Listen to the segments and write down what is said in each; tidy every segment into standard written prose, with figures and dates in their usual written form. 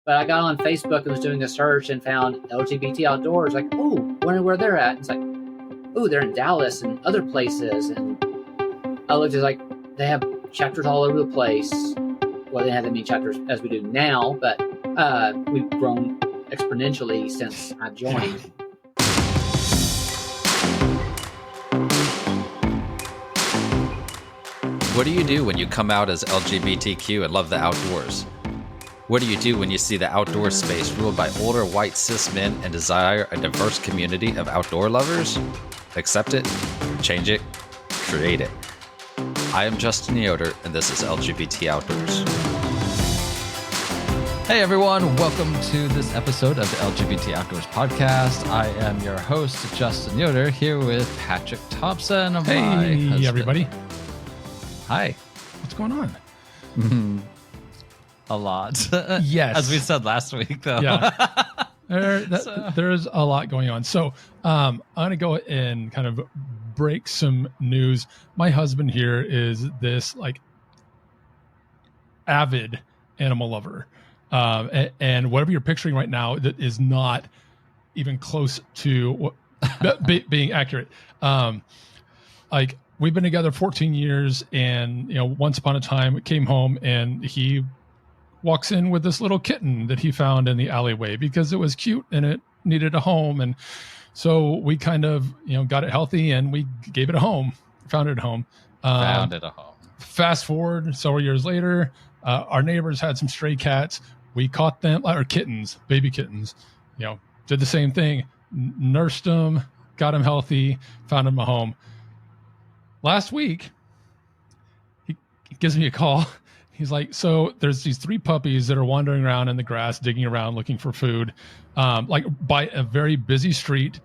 But I got on Facebook and was doing a search and found LGBT Outdoors. Like, oh, wonder where they're at. It's like, oh, they're in Dallas and other places. And I looked at like they have chapters all over the place. Well, they don't have that many chapters as we do now, but we've grown exponentially since I joined. What do you do when you come out as LGBTQ and love the outdoors? What do you do when you see the outdoor space ruled by older white cis men and desire a diverse community of outdoor lovers? Accept it, change it, create it. I am Justin Yoder, and this is LGBT Outdoors. Hey everyone, welcome to this episode of the LGBT Outdoors podcast. I am your host, Justin Yoder, here with Patrick Thompson. Hey everybody. Hi. What's going on? A lot. Yes. As we said last week, though. Yeah. There's a lot going on. So I'm going to go and kind of break some news. My husband here is this like avid animal lover. And whatever you're picturing right now that is not even close to being accurate. Like we've been together 14 years and, you know, once upon a time it came home and he walks in with this little kitten that he found in the alleyway because it was cute and it needed a home. And so we kind of, you know, got it healthy and we gave it a home, found it a home. Fast forward several years later, our neighbors had some stray cats. We caught them, or kittens, baby kittens, you know, did the same thing, nursed them, got them healthy, found them a home. Last week, he gives me a call. He's like, so there's these 3 puppies that are wandering around in the grass, digging around, looking for food, like by a very busy street.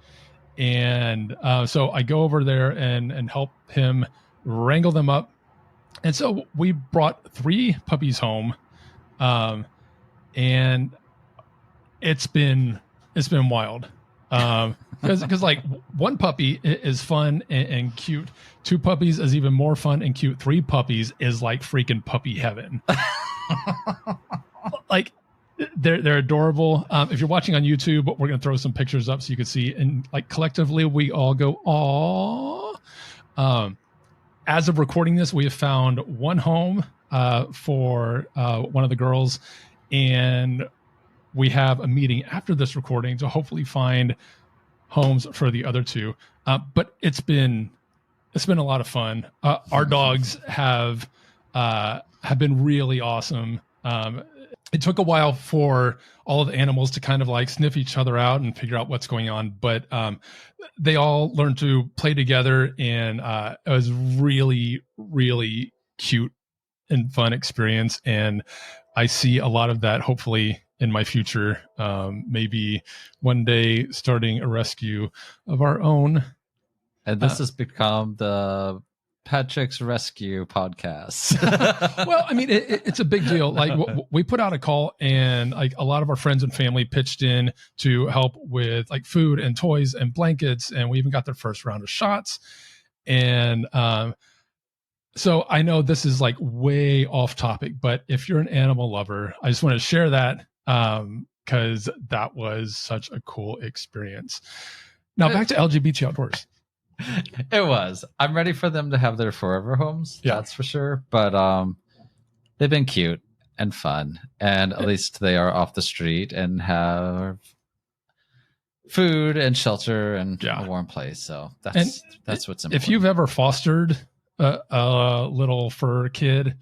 And so I go over there and help him wrangle them up. And so we brought 3 puppies home. And it's been wild. Because like 1 puppy is fun and cute. 2 puppies is even more fun and cute. 3 puppies is like freaking puppy heaven. Like they're adorable. If you're watching on YouTube, we're going to throw some pictures up so you can see. And like collectively, we all go, aww. As of recording this, we have found 1 home for one of the girls. And we have a meeting after this recording to hopefully find homes for the other 2. But it's been a lot of fun. Our dogs have been really awesome. It took a while for all of the animals to kind of like sniff each other out and figure out what's going on. But they all learned to play together, and it was really, really cute and fun experience. And I see a lot of that hopefully in my future, maybe one day starting a rescue of our own. And this has become the Patrick's Rescue podcast. Well, I mean, it's a big deal. Like we put out a call and like a lot of our friends and family pitched in to help with like food and toys and blankets. And we even got their first round of shots. And so I know this is like way off topic, but if you're an animal lover, I just want to share that because that was such a cool experience. Now back to LGBT Outdoors. It was. I'm ready for them to have their forever homes. Yeah. That's for sure. But they've been cute and fun, and at least they are off the street and have food and shelter and a warm place. So that's what's important. If you've ever fostered a little fur kid,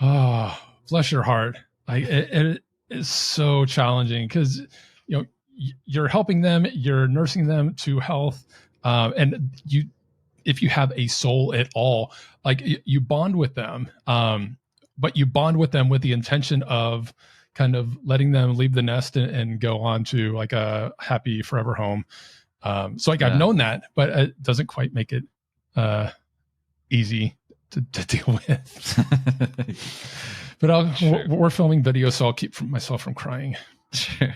oh, bless your heart. Like it is so challenging because, you know, you're helping them, you're nursing them to health. And if you have a soul at all, like you bond with them, but you bond with them with the intention of kind of letting them leave the nest and go on to like a happy forever home. So like I've known that, but it doesn't quite make it easy to deal with. But we're filming video, so I'll keep myself from crying. Sure.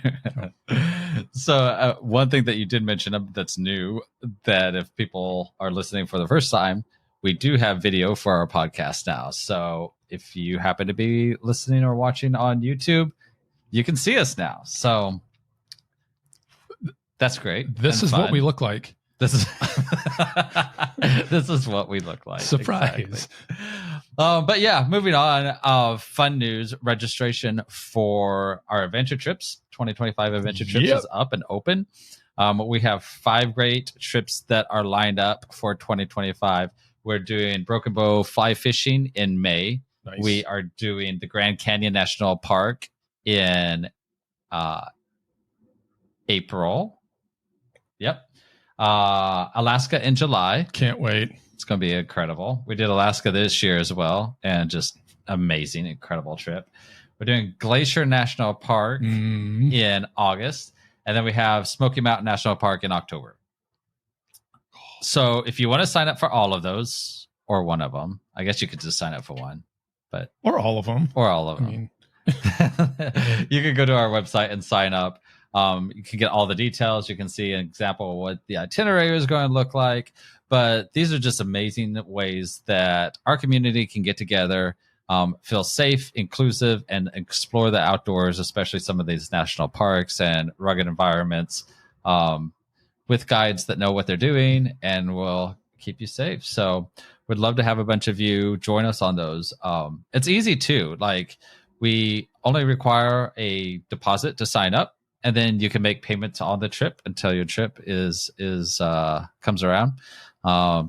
So one thing that you did mention that's new, that if people are listening for the first time, we do have video for our podcast now. So if you happen to be listening or watching on YouTube, you can see us now. So that's great. This is what we look like. This is this is what we look like. Surprise. Exactly. But yeah, moving on. Fun news: registration for our adventure trips, 2025 adventure trips, is up and open. We have 5 great trips that are lined up for 2025. We're doing Broken Bow fly fishing in May. Nice. We are doing the Grand Canyon National Park in April. Yep. Alaska in July. Can't wait. It's going to be incredible. We did Alaska this year as well, and just amazing, incredible trip. We're doing Glacier National Park in August, and then we have Smoky Mountain National Park in October. So if you want to sign up for all of those, or one of them, I guess you could just sign up for one, but or all of them, you can go to our website and sign up. You can get all the details. You can see an example of what the itinerary is going to look like. But these are just amazing ways that our community can get together, feel safe, inclusive, and explore the outdoors, especially some of these national parks and rugged environments, with guides that know what they're doing and will keep you safe. So we'd love to have a bunch of you join us on those. It's easy too. Like, we only require a deposit to sign up, and then you can make payments on the trip until your trip comes around,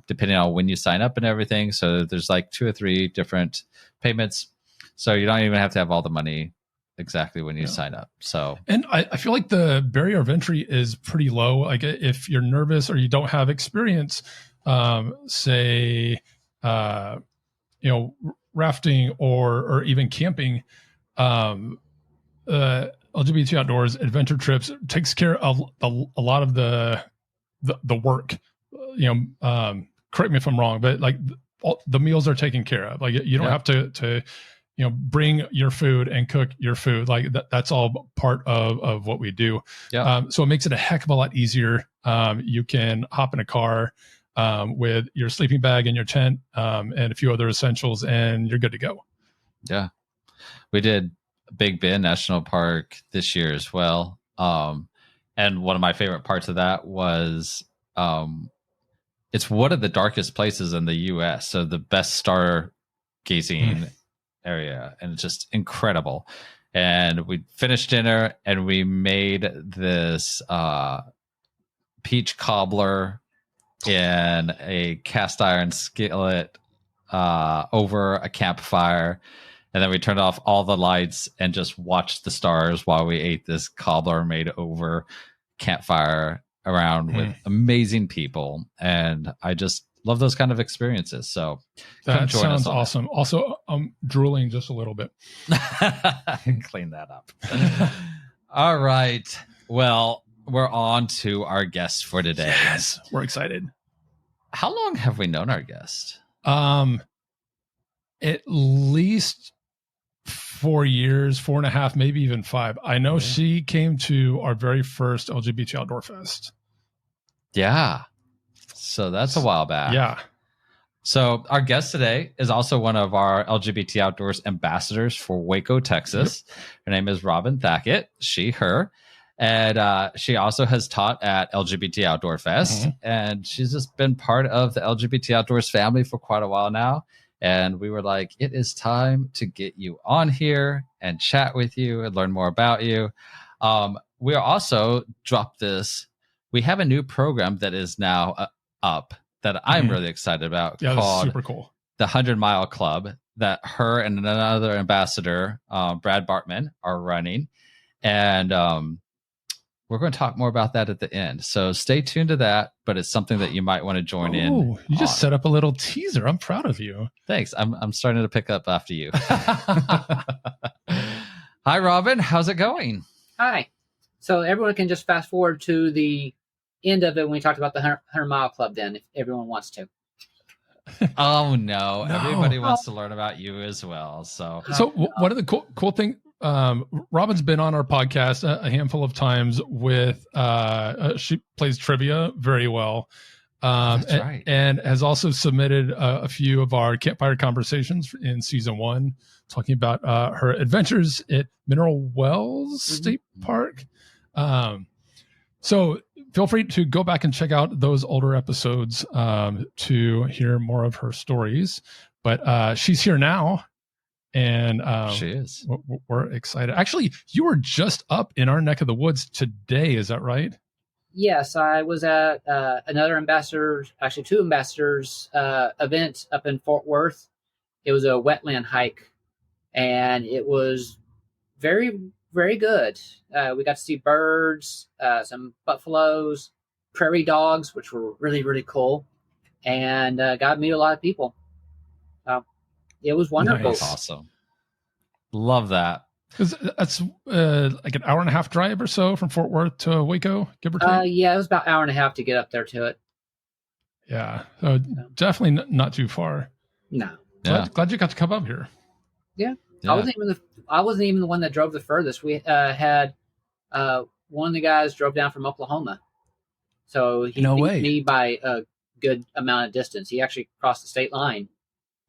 depending on when you sign up and everything. So there's like 2 or 3 different payments. So you don't even have to have all the money exactly when you sign up. So, and I feel like the barrier of entry is pretty low. Like, if you're nervous or you don't have experience, say, rafting or even camping, LGBT Outdoors adventure trips takes care of a lot of the work. Correct me if I'm wrong, but like the meals are taken care of. Like, you don't have to bring your food and cook your food. Like that's all part of what we do. Yeah. So it makes it a heck of a lot easier. You can hop in a car with your sleeping bag and your tent and a few other essentials, and you're good to go. Yeah. We did Big Bend National Park this year as well. And one of my favorite parts of that was it's one of the darkest places in the U.S. So the best stargazing area, and it's just incredible. And we finished dinner and we made this peach cobbler in a cast iron skillet over a campfire. And then we turned off all the lights and just watched the stars while we ate this cobbler made over campfire around with amazing people. And I just love those kind of experiences. So that sounds awesome. Also, I'm drooling just a little bit. Clean that up. All right. Well, we're on to our guest for today. Yes, we're excited. How long have we known our guest? At least 4 years, 4.5, maybe even 5. I know she came to our very first LGBT Outdoor Fest. Yeah. So that's a while back. Yeah. So our guest today is also one of our LGBT Outdoors ambassadors for Waco, Texas. Yep. Her name is Robyn Tackitt. She, her. And she also has taught at LGBT Outdoor Fest. And she's just been part of the LGBT Outdoors family for quite a while now. And we were like, it is time to get you on here and chat with you and learn more about you. We are also dropped this. We have a new program that is now up that I'm really excited about, called super cool. The 100 Mile Club, that her and another ambassador, Brad Bartman, are running. And we're going to talk more about that at the end. So stay tuned to that, but it's something that you might want to join in. Oh, you just set up a little teaser. I'm proud of you. Thanks. I'm starting to pick up after you. Hi, Robyn. How's it going? Hi. So everyone can just fast forward to the end of it when we talked about the 100 Mile Club then, if everyone wants to. Oh, no. Everybody wants to learn about you as well. So one of the cool things, Robyn's been on our podcast a handful of times with she plays trivia very well. That's right. And has also submitted a few of our campfire conversations in season 1, talking about her adventures at Mineral Wells State Park. So feel free to go back and check out those older episodes to hear more of her stories. But she's here now, and she is. We're excited. Actually, you were just up in our neck of the woods today. Is that right? Yes, I was at another two ambassadors event up in Fort Worth. It was a wetland hike, and it was very, very good. We got to see birds, some buffaloes, prairie dogs, which were really, really cool, and got to meet a lot of people. It was wonderful. Nice. Awesome. Love that. That's like an hour and a half drive or so from Fort Worth to Waco, give or take? Yeah, it was about an hour and a half to get up there to it. Yeah, so definitely not too far. No. Glad you got to come up here. Yeah. I wasn't even the one that drove the furthest. We had one of the guys drove down from Oklahoma, so he beat me by a good amount of distance. He actually crossed the state line.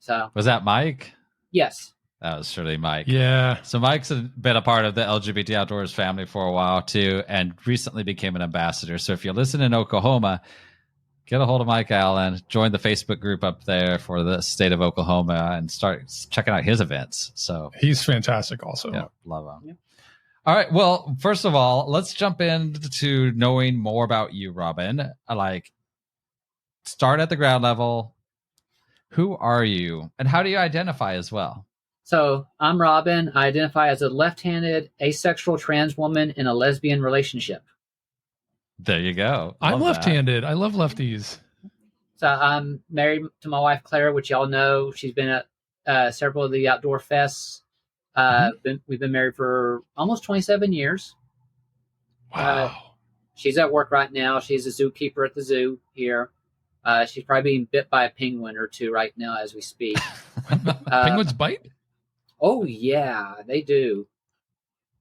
So was that Mike? Yes. That was surely Mike. Yeah. So Mike's been a part of the LGBT Outdoors family for a while too, and recently became an ambassador. So if you listen in Oklahoma, get a hold of Mike Allen, join the Facebook group up there for the state of Oklahoma, and start checking out his events. So he's fantastic also. Yeah, love him. Yeah. All right. Well, first of all, let's jump into knowing more about you, Robyn. Start at the ground level. Who are you, and how do you identify as well? So I'm Robyn. I identify as a left-handed asexual trans woman in a lesbian relationship. There you go. I'm left-handed. I love lefties. So I'm married to my wife, Claire, which y'all know. She's been at several of the outdoor fests. We've been married for almost 27 years. Wow. She's at work right now. She's a zookeeper at the zoo here. She's probably being bit by a penguin or two right now as we speak. Penguins bite? Oh yeah, they do.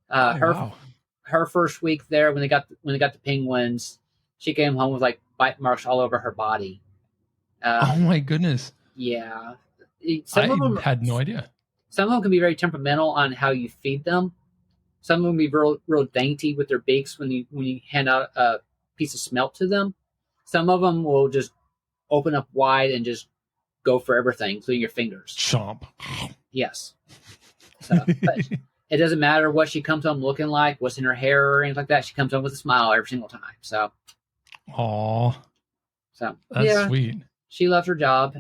Her first week there, when they got the penguins, she came home with like bite marks all over her body. Oh my goodness! Yeah, I had no idea. Some of them can be very temperamental on how you feed them. Some of them can be real dainty with their beaks when you hand out a piece of smelt to them. Some of them will just open up wide and just go for everything, including your fingers. Chomp. Yes. So, but it doesn't matter what she comes home looking like, what's in her hair or anything like that. She comes home with a smile every single time. So, that's sweet. She loves her job.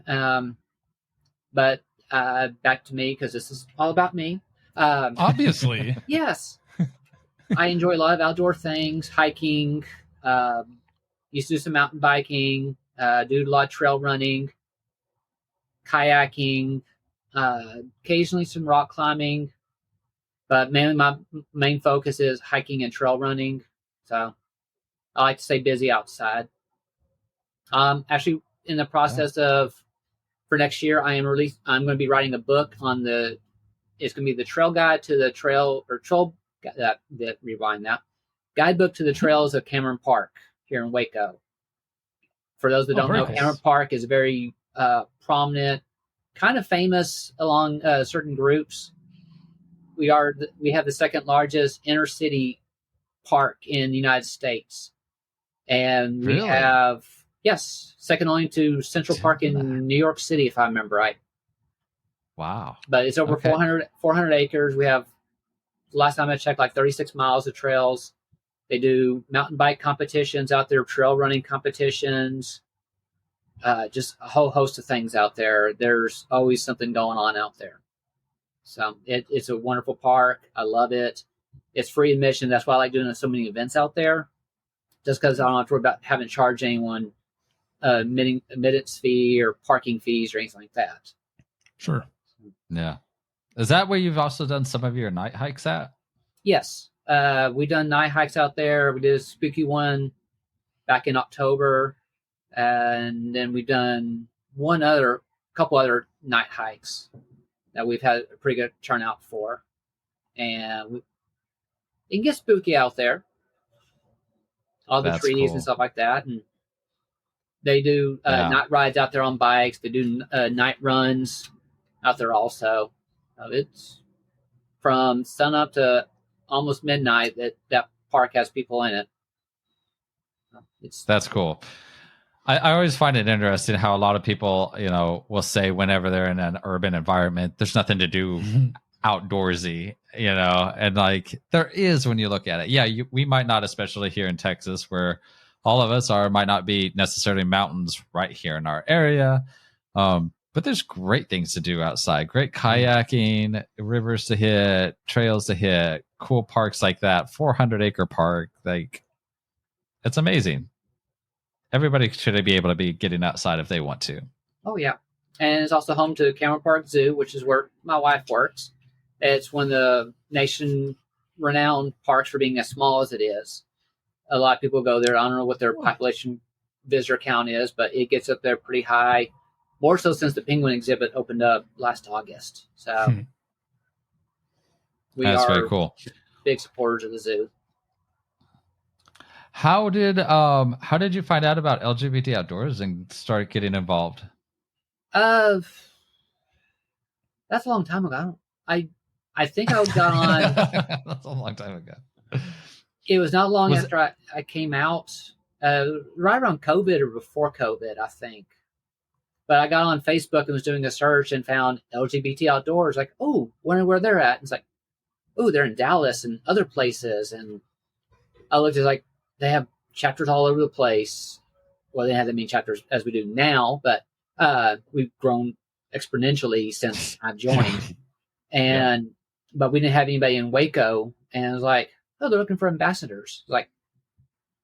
But back to me, because this is all about me. Obviously. Yes. I enjoy a lot of outdoor things, hiking. Used to do some mountain biking. Do a lot of trail running, kayaking. Occasionally some rock climbing, but mainly my main focus is hiking and trail running. So I like to stay busy outside. Actually in the process of, for next year, I'm going to be writing a book on it's going to be the trail guide to the guidebook to the trails of Cameron Park here in Waco. For those that don't know, Cameron Park is a very prominent, kind of famous along certain groups. We have the second largest inner city park in the United States, and we have second only to Central Park in New York City, if I remember right. Wow! But it's over 400 acres. We have, last time I checked, like 36 miles of trails. They do mountain bike competitions out there, trail running competitions. Just a whole host of things out there. There's always something going on out there. So it's a wonderful park. I love it. It's free admission. That's why I like doing so many events out there. Just because I don't have to worry about having to charge anyone admittance fee or parking fees or anything like that. Sure. Yeah. Is that where you've also done some of your night hikes at? Yes. We've done night hikes out there. We did a spooky one back in October. And then we've done couple other night hikes that we've had a pretty good turnout for. And it can get spooky out there. All the trees and stuff like that. They do night rides out there on bikes. They do night runs out there also. It's from sun up to almost midnight that park has people in it. That's cool. I always find it interesting how a lot of people, will say whenever they're in an urban environment, there's nothing to do outdoorsy, and like there is when you look at it. Yeah, we might not, especially here in Texas, where all of us might not be necessarily mountains right here in our area. But there's great things to do outside. Great kayaking, rivers to hit, trails to hit, cool parks like that. 400-acre park, like it's amazing. Everybody should be able to be getting outside if they want to. Oh, yeah. And it's also home to Cameron Park Zoo, which is where my wife works. It's one of the nation-renowned parks for being as small as it is. A lot of people go there. I don't know what their population visitor count is, but it gets up there pretty high. More so since the penguin exhibit opened up last August. So that's very cool. Big supporters of the zoo. How did you find out about LGBT Outdoors and start getting involved? That's a long time ago. I think I got on. That's a long time ago. It was not long after I came out, right around COVID or before COVID, I think. But I got on Facebook and was doing a search and found LGBT Outdoors. Like, oh, wonder where they're at. And it's like, oh, they're in Dallas and other places. And I looked at like they have chapters all over the place. Well, they didn't have that many chapters as we do now, but we've grown exponentially since I joined. But we didn't have anybody in Waco. And I was like, oh, they're looking for ambassadors. Like,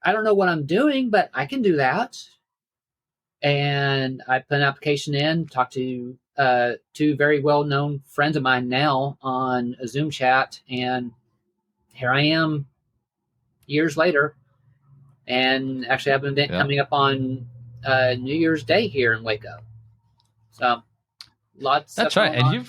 I don't know what I'm doing, but I can do that. And I put an application in, talked to two very well-known friends of mine now on a Zoom chat, and here I am years later. And actually I have an event coming up on New Year's Day here in Waco. So lots That's right. And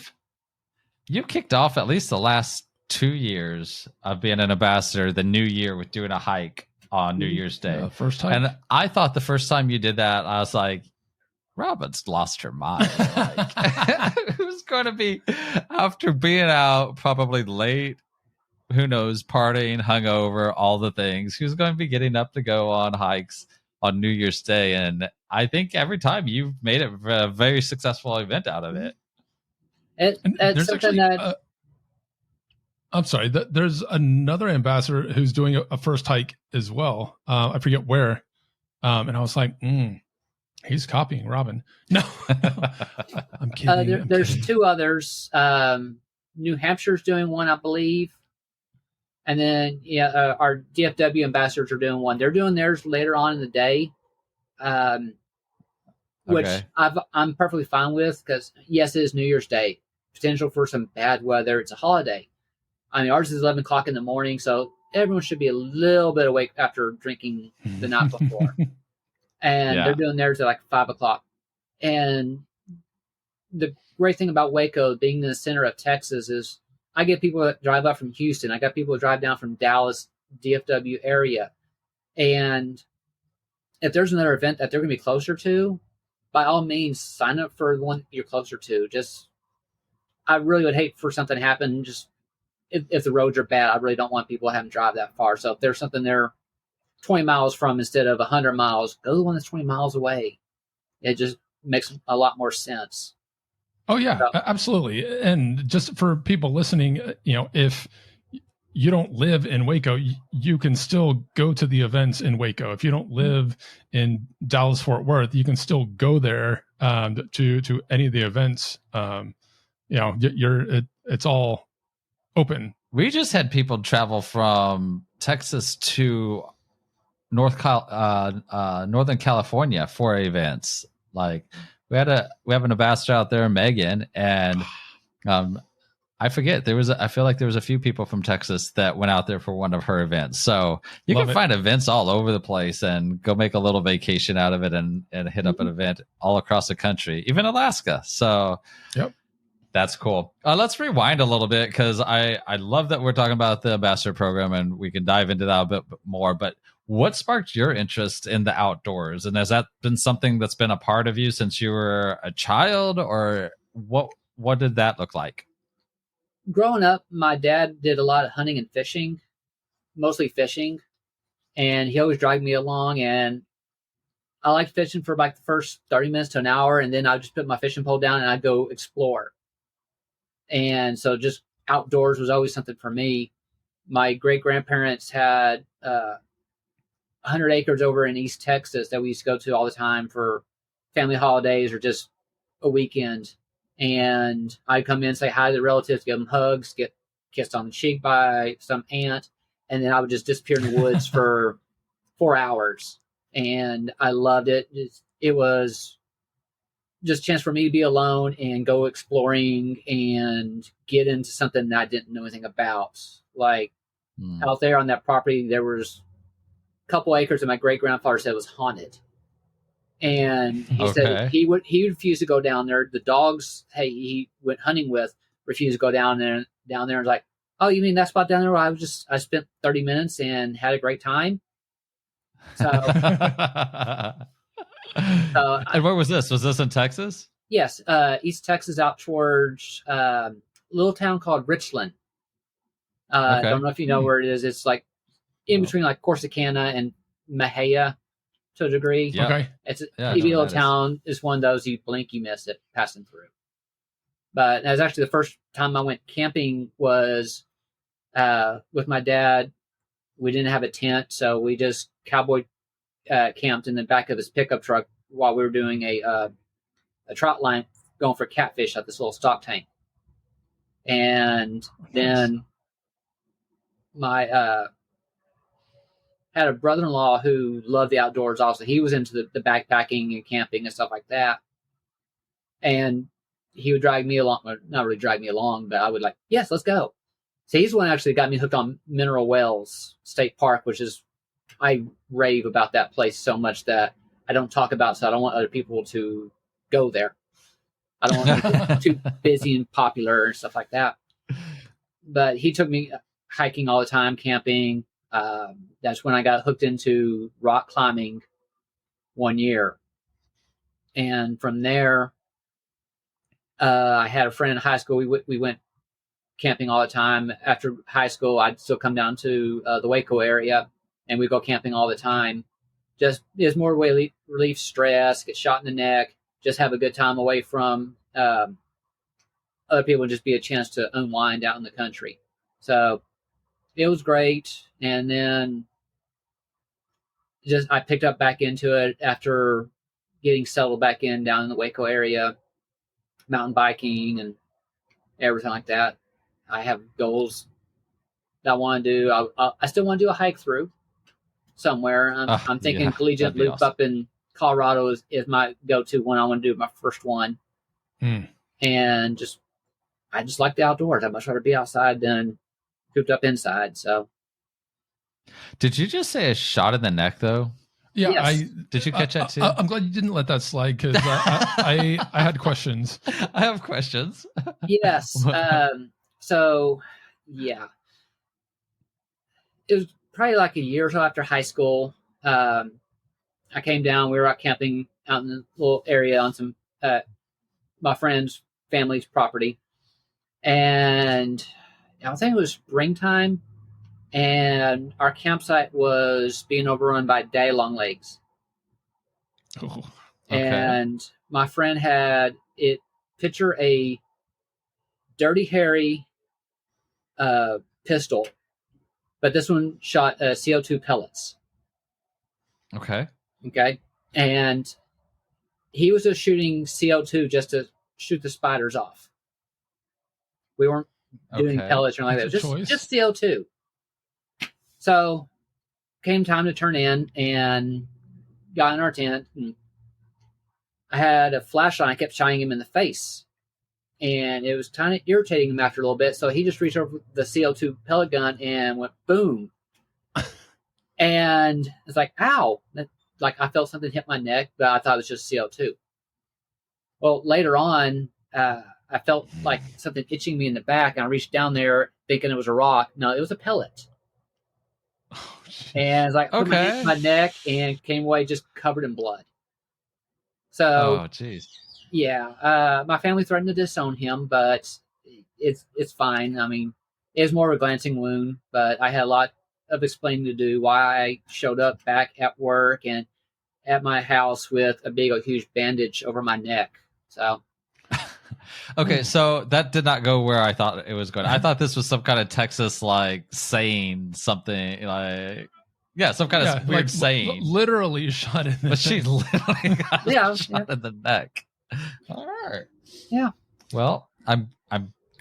you've kicked off at least the last 2 years of being an ambassador the new year with doing a hike on New Year's Day. First time. And I thought the first time you did that, I was like, Robyn's lost her mind. Like, who's going to be, after being out probably late, who knows, partying, hungover, all the things, who's going to be getting up to go on hikes on New Year's Day? And I think every time you've made it a very successful event out of it. It's something actually, that... I'm sorry. There's another ambassador who's doing a first hike as well. I forget where. And I was like, he's copying Robyn. No, I'm kidding. There's two others. New Hampshire's doing one, I believe. And then our DFW ambassadors are doing one. They're doing theirs later on in the day, which I'm perfectly fine with because, yes, it is New Year's Day. Potential for some bad weather. It's a holiday. I mean, ours is 11 o'clock in the morning, so everyone should be a little bit awake after drinking the night before. And they're doing theirs at like 5 o'clock. And the great thing about Waco being in the center of Texas is I get people that drive up from Houston. I got people that drive down from Dallas, DFW area. And if there's another event that they're going to be closer to, by all means, sign up for the one you're closer to. I really would hate for something to happen. Just if the roads are bad, I really don't want people having to drive that far. So if there's something they're 20 miles from instead of 100 miles, go to the one that's 20 miles away. It just makes a lot more sense. Oh, yeah, absolutely. And just for people listening, if you don't live in Waco, you can still go to the events in Waco. If you don't live in Dallas, Fort Worth, you can still go there to any of the events. It's all open. We just had people travel from Texas to Northern California for events. Like we have an ambassador out there, Megan, and I forget I feel like there was a few people from Texas that went out there for one of her events. So you can find events all over the place and go make a little vacation out of it and hit up an event all across the country, even Alaska. So That's cool. Let's rewind a little bit because I love that we're talking about the ambassador program and we can dive into that a bit more. But what sparked your interest in the outdoors? And has that been something that's been a part of you since you were a child, or what did that look like? Growing up, my dad did a lot of hunting and fishing, mostly fishing, and he always dragged me along. And I liked fishing for like the first 30 minutes to an hour, and then I'd just put my fishing pole down and I'd go explore. And so just outdoors was always something for me. My great-grandparents had 100 acres over in East Texas that we used to go to all the time for family holidays or just a weekend. And I'd come in, say hi to the relatives, give them hugs, get kissed on the cheek by some aunt, and then I would just disappear in the woods for 4 hours. And I loved it. It was just a chance for me to be alone and go exploring and get into something that I didn't know anything about. Like out there on that property, there was a couple acres that my great grandfather said was haunted. And he said he refused to go down there. The dogs, he went hunting with, refused to go down there. And was like, oh, you mean that spot down there where I spent 30 minutes and had a great time? So, and where was this? Was this in Texas? Yes, East Texas, out towards a little town called Richland. I don't know if you know where it is. It's like in between like Corsicana and Mahia to a degree. Yeah. Okay. It's a little town. It's one of those you blink, you miss it passing through. But that was actually the first time I went camping was with my dad. We didn't have a tent, so we just cowboy camped in the back of his pickup truck while we were doing a trout line going for catfish at this little stock tank. And then my had a brother-in-law who loved the outdoors also. He was into the backpacking and camping and stuff like that. And he would drag me along, well, not really drag me along, but I would like, yes, let's go. So he's the one that actually got me hooked on Mineral Wells State Park, which is, I rave about that place so much that I don't talk about, so I don't want other people to go there. I don't want to get too busy and popular and stuff like that. But he took me hiking all the time, camping. That's when I got hooked into rock climbing one year. And from there, I had a friend in high school. We went camping all the time. After high school, I'd still come down to the Waco area, and we'd go camping all the time. Just is more relief stress, get shot in the neck, just have a good time away from other people, and just be a chance to unwind out in the country. So it was great. And then I picked up back into it after getting settled back in down in the Waco area, mountain biking and everything like that. I have goals that I want to do. I still want to do a hike through somewhere. I'm thinking Collegiate Loop awesome. Up in Colorado is my go-to one. I want to do my first one. And I just like the outdoors. I'd much rather be outside than cooped up inside. So, did you just say a shot in the neck though? Yeah, yes. Did you catch that too? I'm glad you didn't let that slide because I had questions. I have questions. Yes. So, yeah, it was probably like a year or so after high school. I came down. We were out camping out in the little area on some my friend's family's property, and I think it was springtime, and our campsite was being overrun by daddy long legs. Oh, okay. And my friend had it picture a Dirty Harry pistol, but this one shot CO2 pellets. Okay. And he was just shooting CO2 just to shoot the spiders off. We weren't doing pellets or anything like that. Just CO2. So came time to turn in and got in our tent, and I had a flashlight. I kept shining him in the face, and it was kind of irritating him after a little bit. So he just reached over the CO2 pellet gun and went boom. And it's like, ow. Like I felt something hit my neck, but I thought it was just CO2. Well, later on, I felt like something itching me in the back, and I reached down there thinking it was a rock. No, it was a pellet. Oh, And it's like put my hand to my neck and came away just covered in blood. So, Oh, jeez. yeah, my family threatened to disown him, but it's fine. I mean, it was more of a glancing wound, but I had a lot of explaining to do why I showed up back at work and at my house with a big, huge bandage over my neck. So, Okay, so that did not go where I thought it was going. I thought this was some kind of Texas like saying something like, yeah, some kind of weird saying. Literally shot in the But she literally got shot in the neck. All right. Yeah. Well, I'm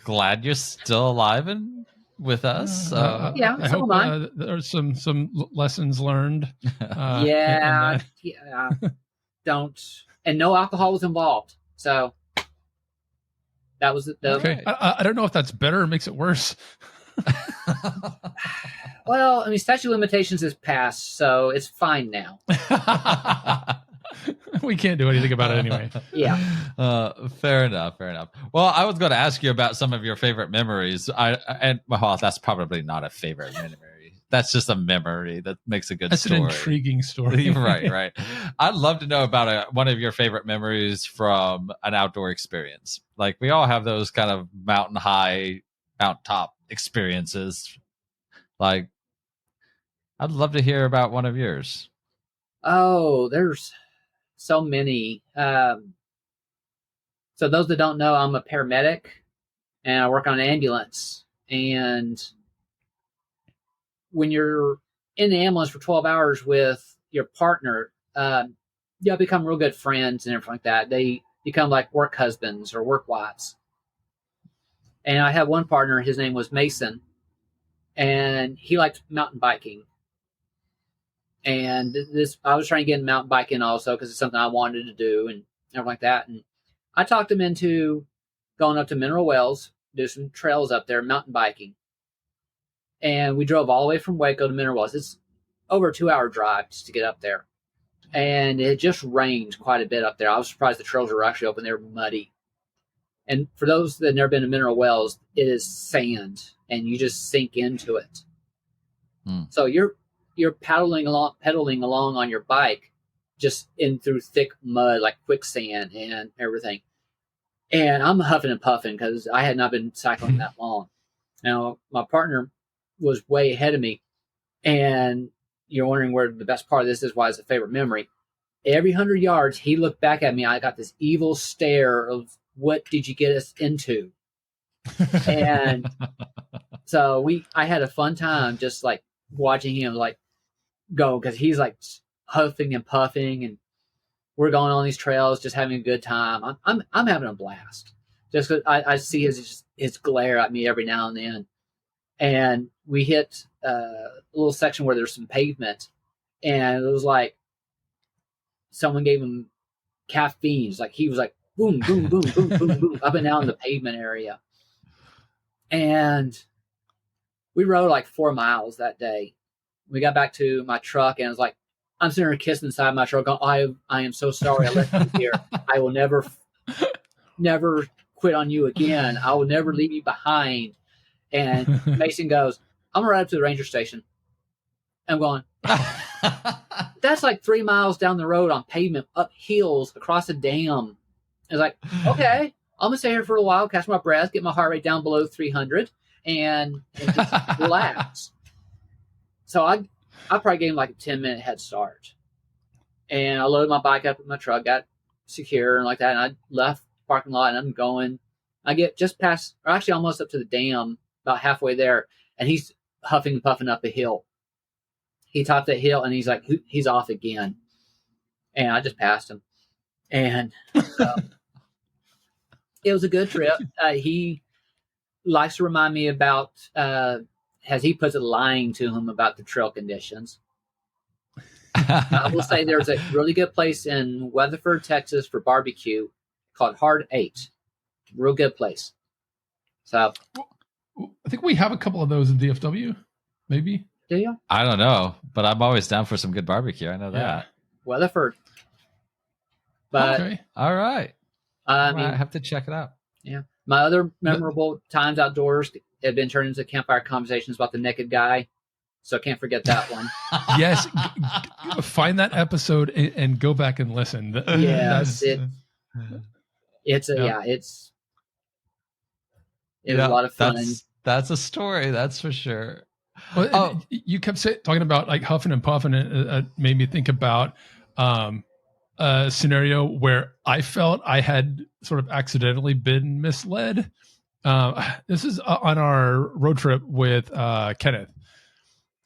glad you're still alive and with us. Yeah, I hope there's some lessons learned. Yeah. Don't. And no alcohol was involved. So that was the okay. I don't know if that's better or makes it worse. Well, I mean, statute of limitations is passed, so it's fine now. We can't do anything about it anyway. Yeah. Fair enough. Well, I was going to ask you about some of your favorite memories. Well, that's probably not a favorite memory. That's just a memory that makes a good story. That's an intriguing story. Right. I'd love to know about one of your favorite memories from an outdoor experience. Like we all have those kind of mountaintop experiences. Like, I'd love to hear about one of yours. Oh, there's so many. So those that don't know, I'm a paramedic and I work on an ambulance. And when you're in the ambulance for 12 hours with your partner, you'll become real good friends and everything like that. They become like work husbands or work wives. And I had one partner, his name was Mason, and he liked mountain biking. And I was trying to get into mountain biking also because it's something I wanted to do and everything like that. And I talked him into going up to Mineral Wells, do some trails up there, mountain biking. And we drove all the way from Waco to Mineral Wells. It's over a 2-hour drive just to get up there. And it just rained quite a bit up there. I was surprised the trails were actually open. They were muddy. And for those that have never been to Mineral Wells, it is sand and you just sink into it. So you're pedaling along on your bike just in through thick mud like quicksand and everything. And I'm huffing and puffing because I had not been cycling that long. Now, my partner was way ahead of me. And you're wondering where the best part of this is, why it's a favorite memory. Every 100 yards, he looked back at me. I got this evil stare of, what did you get us into? And so I had a fun time just like watching him like go, because he's like huffing and puffing and we're going on these trails just having a good time. I'm having a blast just because I see his glare at me every now and then. And we hit a little section where there's some pavement, and it was like someone gave him caffeine. Like he was like boom, boom, boom, boom, boom, boom, up and down the pavement area. And we rode like 4 miles that day. We got back to my truck, and I was like, I'm sitting there kissing inside my truck. Going, I am so sorry I left you here. I will never quit on you again. I will never leave you behind. And Mason goes, I'm going to ride up to the ranger station. I'm going, that's like 3 miles down the road on pavement, up hills, across a dam. I was like, okay, I'm going to stay here for a while, catch my breath, get my heart rate down below 300, and just relax. So I probably gave him like a 10-minute head start. And I loaded my bike up in my truck, got secure and like that, and I left the parking lot, and I'm going. I get just past, or actually almost up to the dam, about halfway there, and he's huffing and puffing up a hill. He topped that hill, and he's like, he's off again. And I just passed him. And it was a good trip. He likes to remind me about, as he puts it, lying to him about the trail conditions. I will say there's a really good place in Weatherford, Texas for barbecue called Hard 8. Real good place. So I think we have a couple of those in DFW, maybe. Do you? I don't know, but I'm always down for some good barbecue. I know that. Weatherford. But okay. All right. I might have to check it out. Yeah. My other memorable times outdoors have been turned into campfire conversations about the naked guy. So I can't forget that one. Yes. Find that episode and go back and listen. Yes. It's it was a lot of fun. That's a story. That's for sure. Well, you kept talking about like huffing and puffing, and it made me think about a scenario where I felt I had sort of accidentally been misled. This is on our road trip with Kenneth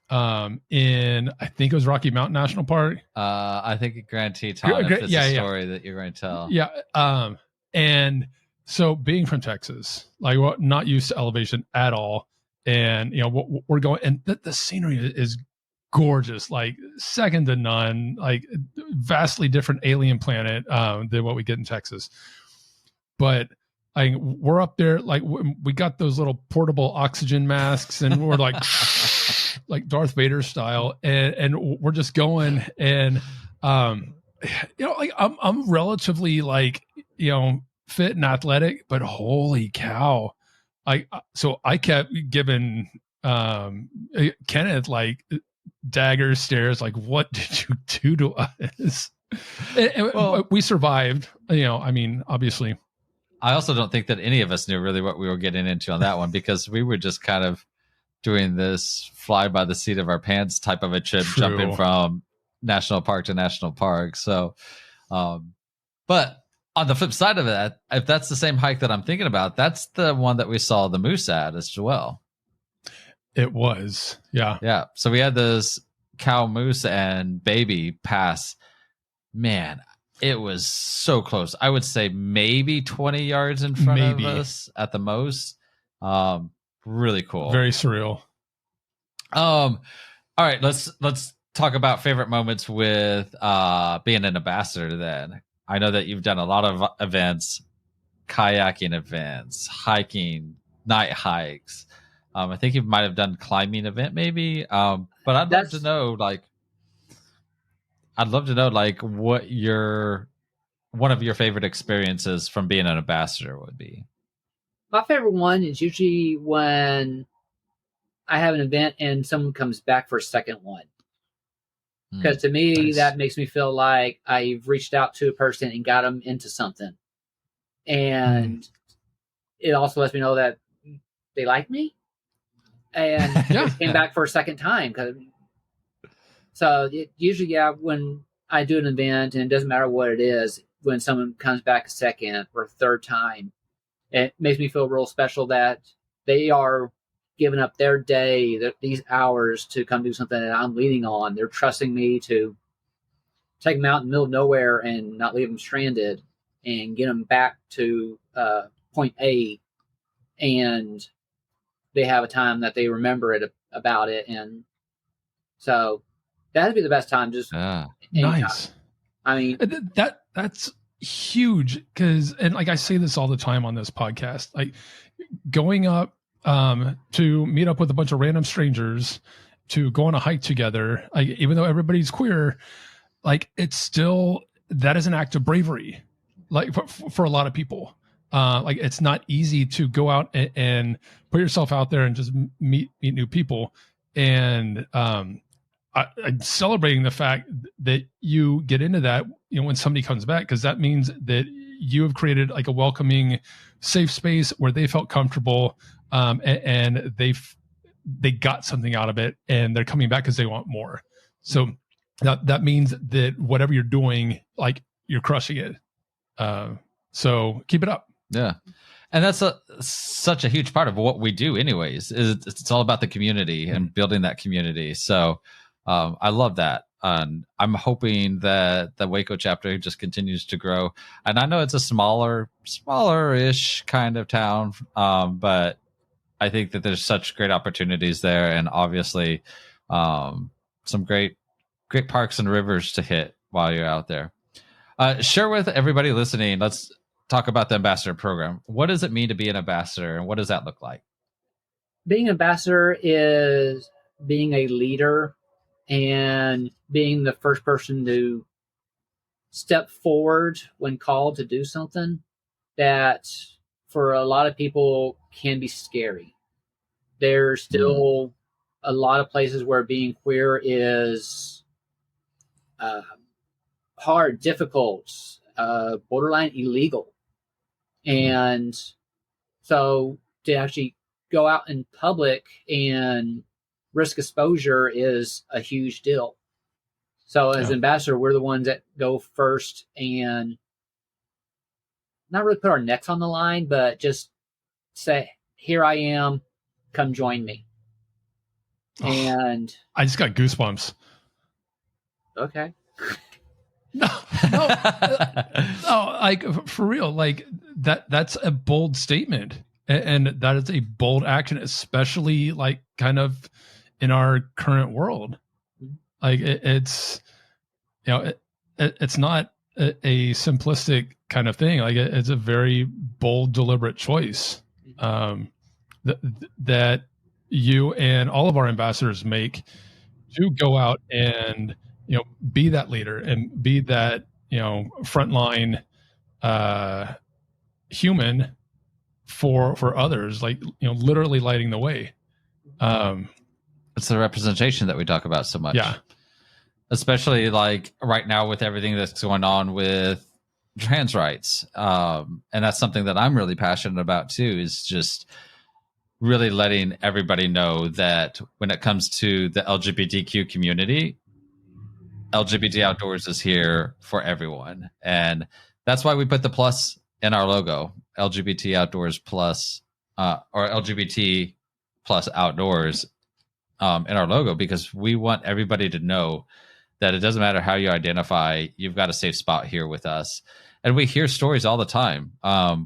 in, I think it was Rocky Mountain National Park. I think Grantee Tom, if it's a story that you're going to tell. Yeah. And so being from Texas, like not used to elevation at all. And, we're going, and the scenery is gorgeous, like second to none, like vastly different alien planet than what we get in Texas. But we're up there, like we got those little portable oxygen masks, and we're like, like Darth Vader style, and we're just going, and like I'm relatively like fit and athletic, but holy cow, so I kept giving Kenneth like dagger stares, like, what did you do to us? And we survived, obviously. I also don't think that any of us knew really what we were getting into on that one, because we were just kind of doing this fly by the seat of our pants type of a trip, jumping from national park to national park. So, but on the flip side of that, if that's the same hike that I'm thinking about, that's the one that we saw the moose at as well. It was. Yeah. Yeah. So we had this cow, moose, and baby pass. Man, it was so close. I would say maybe 20 yards in front of us at the most. Really cool. Very surreal. All right, let's talk about favorite moments with being an ambassador then. I know that you've done a lot of events, kayaking events, hiking, night hikes. I think you might have done climbing event maybe. But I'd love to know what one of your favorite experiences from being an ambassador would be. My favorite one is usually when I have an event and someone comes back for a second one. Because to me, that makes me feel like I've reached out to a person and got them into something. And it also lets me know that they like me. And they came back for a second time. So usually, when I do an event, and it doesn't matter what it is, when someone comes back a second or third time, it makes me feel real special that they are giving up their day, these hours to come do something that I'm leaning on. They're trusting me to take them out in the middle of nowhere and not leave them stranded and get them back to point A. And they have a time that they remember about it. And so that'd be the best time. Just nice. I mean, that's huge. And like I say this all the time on this podcast, like going up to meet up with a bunch of random strangers to go on a hike together, like, even though everybody's queer, like it's still, that is an act of bravery, like for a lot of people. Like it's not easy to go out and put yourself out there and just meet new people. And I'm celebrating the fact that you get into that, when somebody comes back, because that means that you have created like a welcoming, safe space where they felt comfortable, and they got something out of it, and they're coming back because they want more. So that means that whatever you're doing, like you're crushing it. So keep it up. Yeah. And that's such a huge part of what we do anyways. It's all about the community and building that community. So I love that. And I'm hoping that the Waco chapter just continues to grow. And I know it's a smaller-ish kind of town, but I think that there's such great opportunities there, and obviously some great parks and rivers to hit while you're out there. Share with everybody listening. Let's talk about the ambassador program. What does it mean to be an ambassador, and what does that look like? Being an ambassador is being a leader and being the first person to step forward when called to do something that for a lot of people can be scary. There's still a lot of places where being queer is hard, difficult, borderline illegal. And so to actually go out in public and risk exposure is a huge deal. So as ambassador, we're the ones that go first and not really put our necks on the line, but just say, here I am, come join me. And I just got goosebumps. Okay. No, like for real, like that's a bold statement. And that is a bold action, especially like kind of in our current world. Like it's, you know, it's not a simplistic kind of thing. Like it's a very bold, deliberate choice that you and all of our ambassadors make to go out and, you know, be that leader and be that, you know, frontline human for others, like, you know, literally lighting the way. It's the representation that we talk about so much. Yeah. Especially like right now with everything that's going on with trans rights. And that's something that I'm really passionate about too, is just really letting everybody know that when it comes to the LGBTQ community, LGBT Outdoors is here for everyone. And that's why we put the plus in our logo, LGBT Outdoors plus, or LGBT plus Outdoors in our logo, because we want everybody to know that it doesn't matter how you identify, you've got a safe spot here with us. And we hear stories all the time.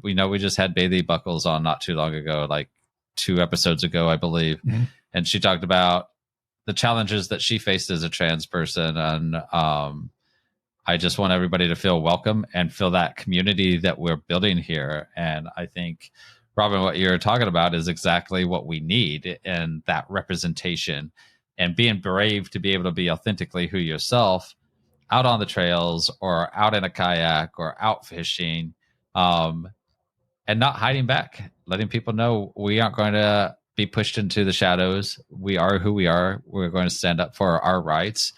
We know we just had Bailey Buckles on not too long ago, like 2 episodes ago, I believe. Mm-hmm. And she talked about the challenges that she faced as a trans person. And I just want everybody to feel welcome and feel that community that we're building here. And I think, Robyn, what you're talking about is exactly what we need, in that representation and being brave to be able to be authentically who yourself out on the trails or out in a kayak or out fishing, and not hiding back, letting people know we aren't going to be pushed into the shadows. We are who we are. We're going to stand up for our rights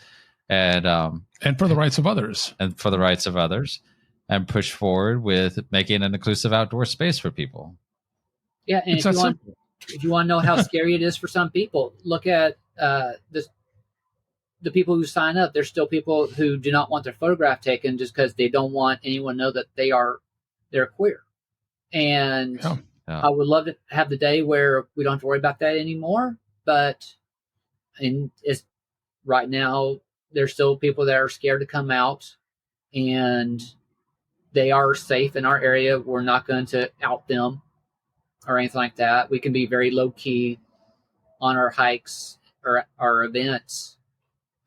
and for the rights of others, and and push forward with making an inclusive outdoor space for people. Yeah. And if you want to know how scary it is for some people, look at the people who sign up. There's still people who do not want their photograph taken just because they don't want anyone to know that they're queer. And I would love to have the day where we don't have to worry about that anymore. But right now, there's still people that are scared to come out, and they are safe in our area. We're not going to out them or anything like that. We can be very low key on our hikes or our events.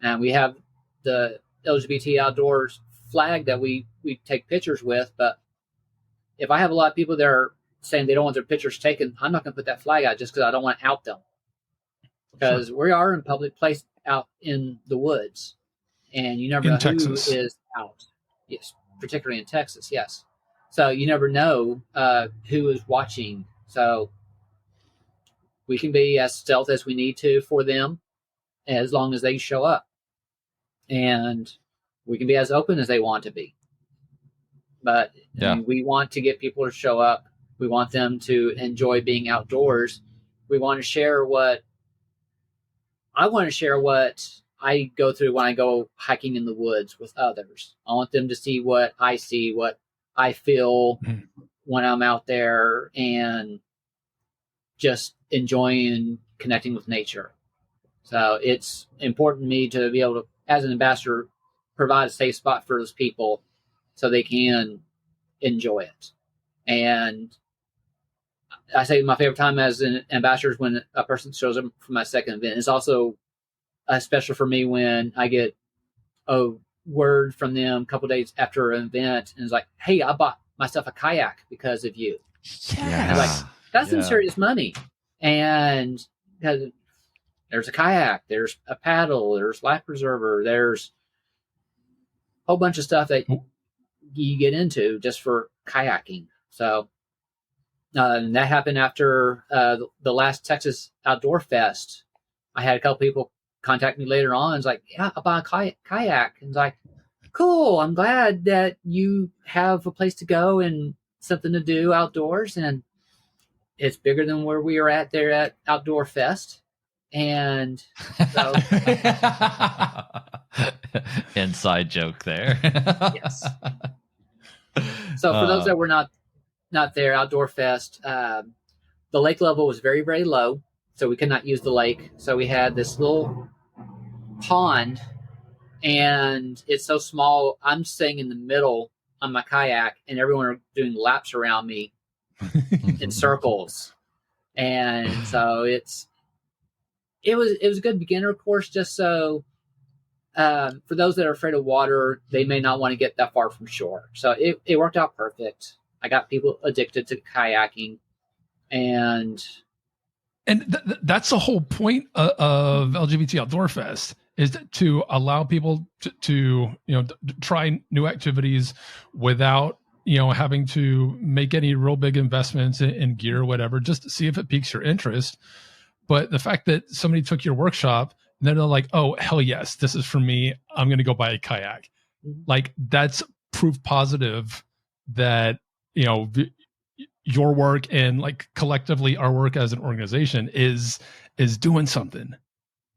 And we have the LGBT Outdoors flag that we take pictures with. But if I have a lot of people that are saying they don't want their pictures taken, I'm not going to put that flag out just because I don't want to out them. Because we are in public place out in the woods, and you never know Texas. Who is out. Yes, particularly in Texas, yes. So you never know who is watching. So we can be as stealth as we need to for them, as long as they show up. And we can be as open as they want to be. But I mean, we want to get people to show up. We want them to enjoy being outdoors. We want to share what I go through when I go hiking in the woods with others. I want them to see what I see, what I feel when I'm out there, and just enjoying and connecting with nature. So it's important to me to be able to, as an ambassador, provide a safe spot for those people so they can enjoy it. And I say my favorite time as an ambassador is when a person shows up for my second event. It's also special for me when I get a word from them a couple days after an event, and it's like, hey, I bought myself a kayak because of you. Yeah. Like, that's some serious money. And because there's a kayak, there's a paddle, there's life preserver, there's a whole bunch of stuff that you get into just for kayaking. So And that happened after the last Texas Outdoor Fest. I had a couple people contact me later on. It's like, yeah, I'll buy a kayak. And it's like, cool. I'm glad that you have a place to go and something to do outdoors. And it's bigger than where we were at there at Outdoor Fest. And so inside joke there. Yes. So for those that were not there, Outdoor Fest, the lake level was very, very low, so we could not use the lake. So we had this little pond, and it's so small. I'm staying in the middle on my kayak, and everyone are doing laps around me in circles. And so it was a good beginner course, just so for those that are afraid of water, they may not want to get that far from shore. So it worked out perfect. I got people addicted to kayaking, and that's the whole point of LGBT Outdoor Fest, is to allow people to try new activities without having to make any real big investments in gear or whatever, just to see if it piques your interest. But the fact that somebody took your workshop and then they're like, oh, hell yes, this is for me, I'm going to go buy a kayak. Like, that's proof positive that, your work and like collectively our work as an organization is doing something.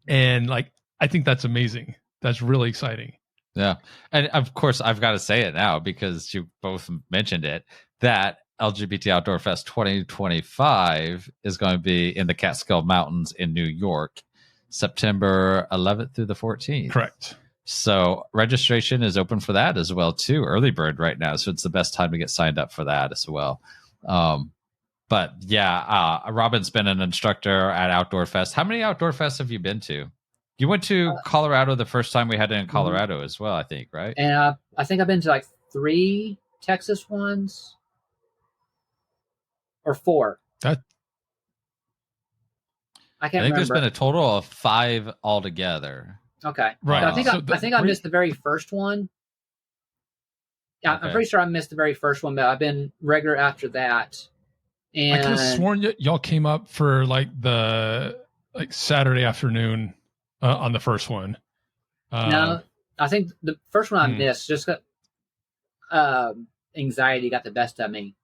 And like, I think that's amazing. That's really exciting. Yeah. And of course, I've got to say it now because you both mentioned it, that LGBT Outdoor Fest 2025 is going to be in the Catskill Mountains in New York, September 11th through the 14th. Correct. So registration is open for that as well, too. Early bird right now. So it's the best time to get signed up for that as well. But yeah, Robyn's been an instructor at Outdoor Fest. How many Outdoor Fests have you been to? You went to Colorado the first time we had it in Colorado as well, I think, right? And I think I've been to like 3 Texas ones or 4. I can't remember. There's been a total of 5 altogether. Okay. Right. I think I missed the very first one. Yeah, okay. I'm pretty sure I missed the very first one, but I've been regular after that. And I could have sworn y'all came up for like the Saturday afternoon on the first one. No, I think the first one I missed just got anxiety got the best of me.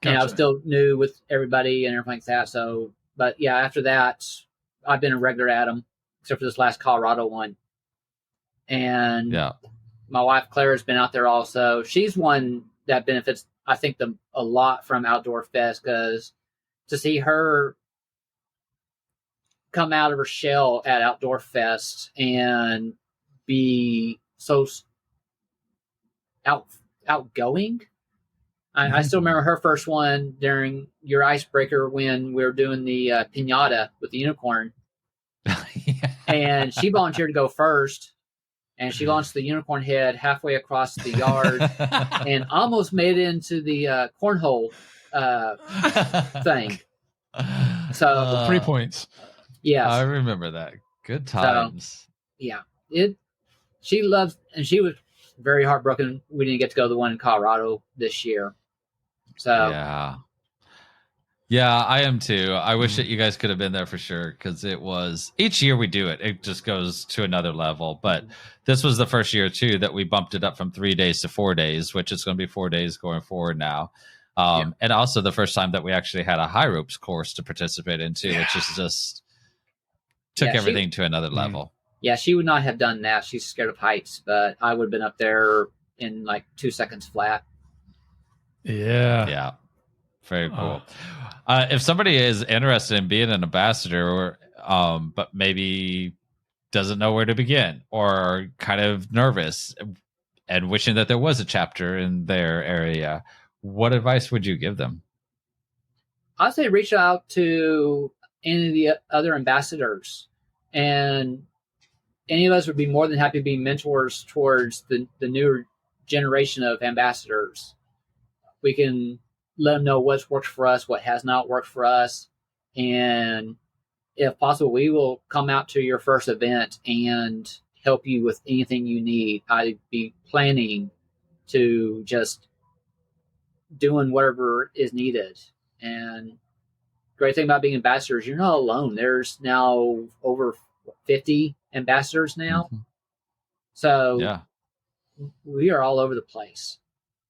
Gotcha. And I was still new with everybody and everything like that. So, but yeah, after that, I've been a regular at them, except for this last Colorado one. And yeah, my wife Claire has been out there also. She's one that benefits, I think, a lot from Outdoor Fest, because to see her come out of her shell at Outdoor Fest and be so outgoing. I still remember her first one during your icebreaker when we were doing the piñata with the unicorn. Yeah. And she volunteered to go first, and she launched the unicorn head halfway across the yard and almost made it into the cornhole thing. So 3 points. Yeah, I remember that. Good times. So, yeah, she loves, and she was very heartbroken we didn't get to go to the one in Colorado this year. So yeah, I am too. I wish that you guys could have been there for sure, because it was, each year we do it, it just goes to another level. But this was the first year too that we bumped it up from 3 days to 4 days, which is going to be 4 days going forward now. And also the first time that we actually had a high ropes course to participate in too, which is just took everything to another level. Yeah, she would not have done that. She's scared of heights, but I would have been up there in like 2 seconds flat. Yeah. Very cool. If somebody is interested in being an ambassador, but maybe doesn't know where to begin, or kind of nervous and wishing that there was a chapter in their area, what advice would you give them? I'd say reach out to any of the other ambassadors, and any of us would be more than happy to be mentors towards the newer generation of ambassadors. We can let them know what's worked for us, what has not worked for us. And if possible, we will come out to your first event and help you with anything you need. I'd be planning to just doing whatever is needed. And great thing about being ambassadors, you're not alone. There's now over 50 ambassadors now. Mhm. So Yeah. we are all over the place.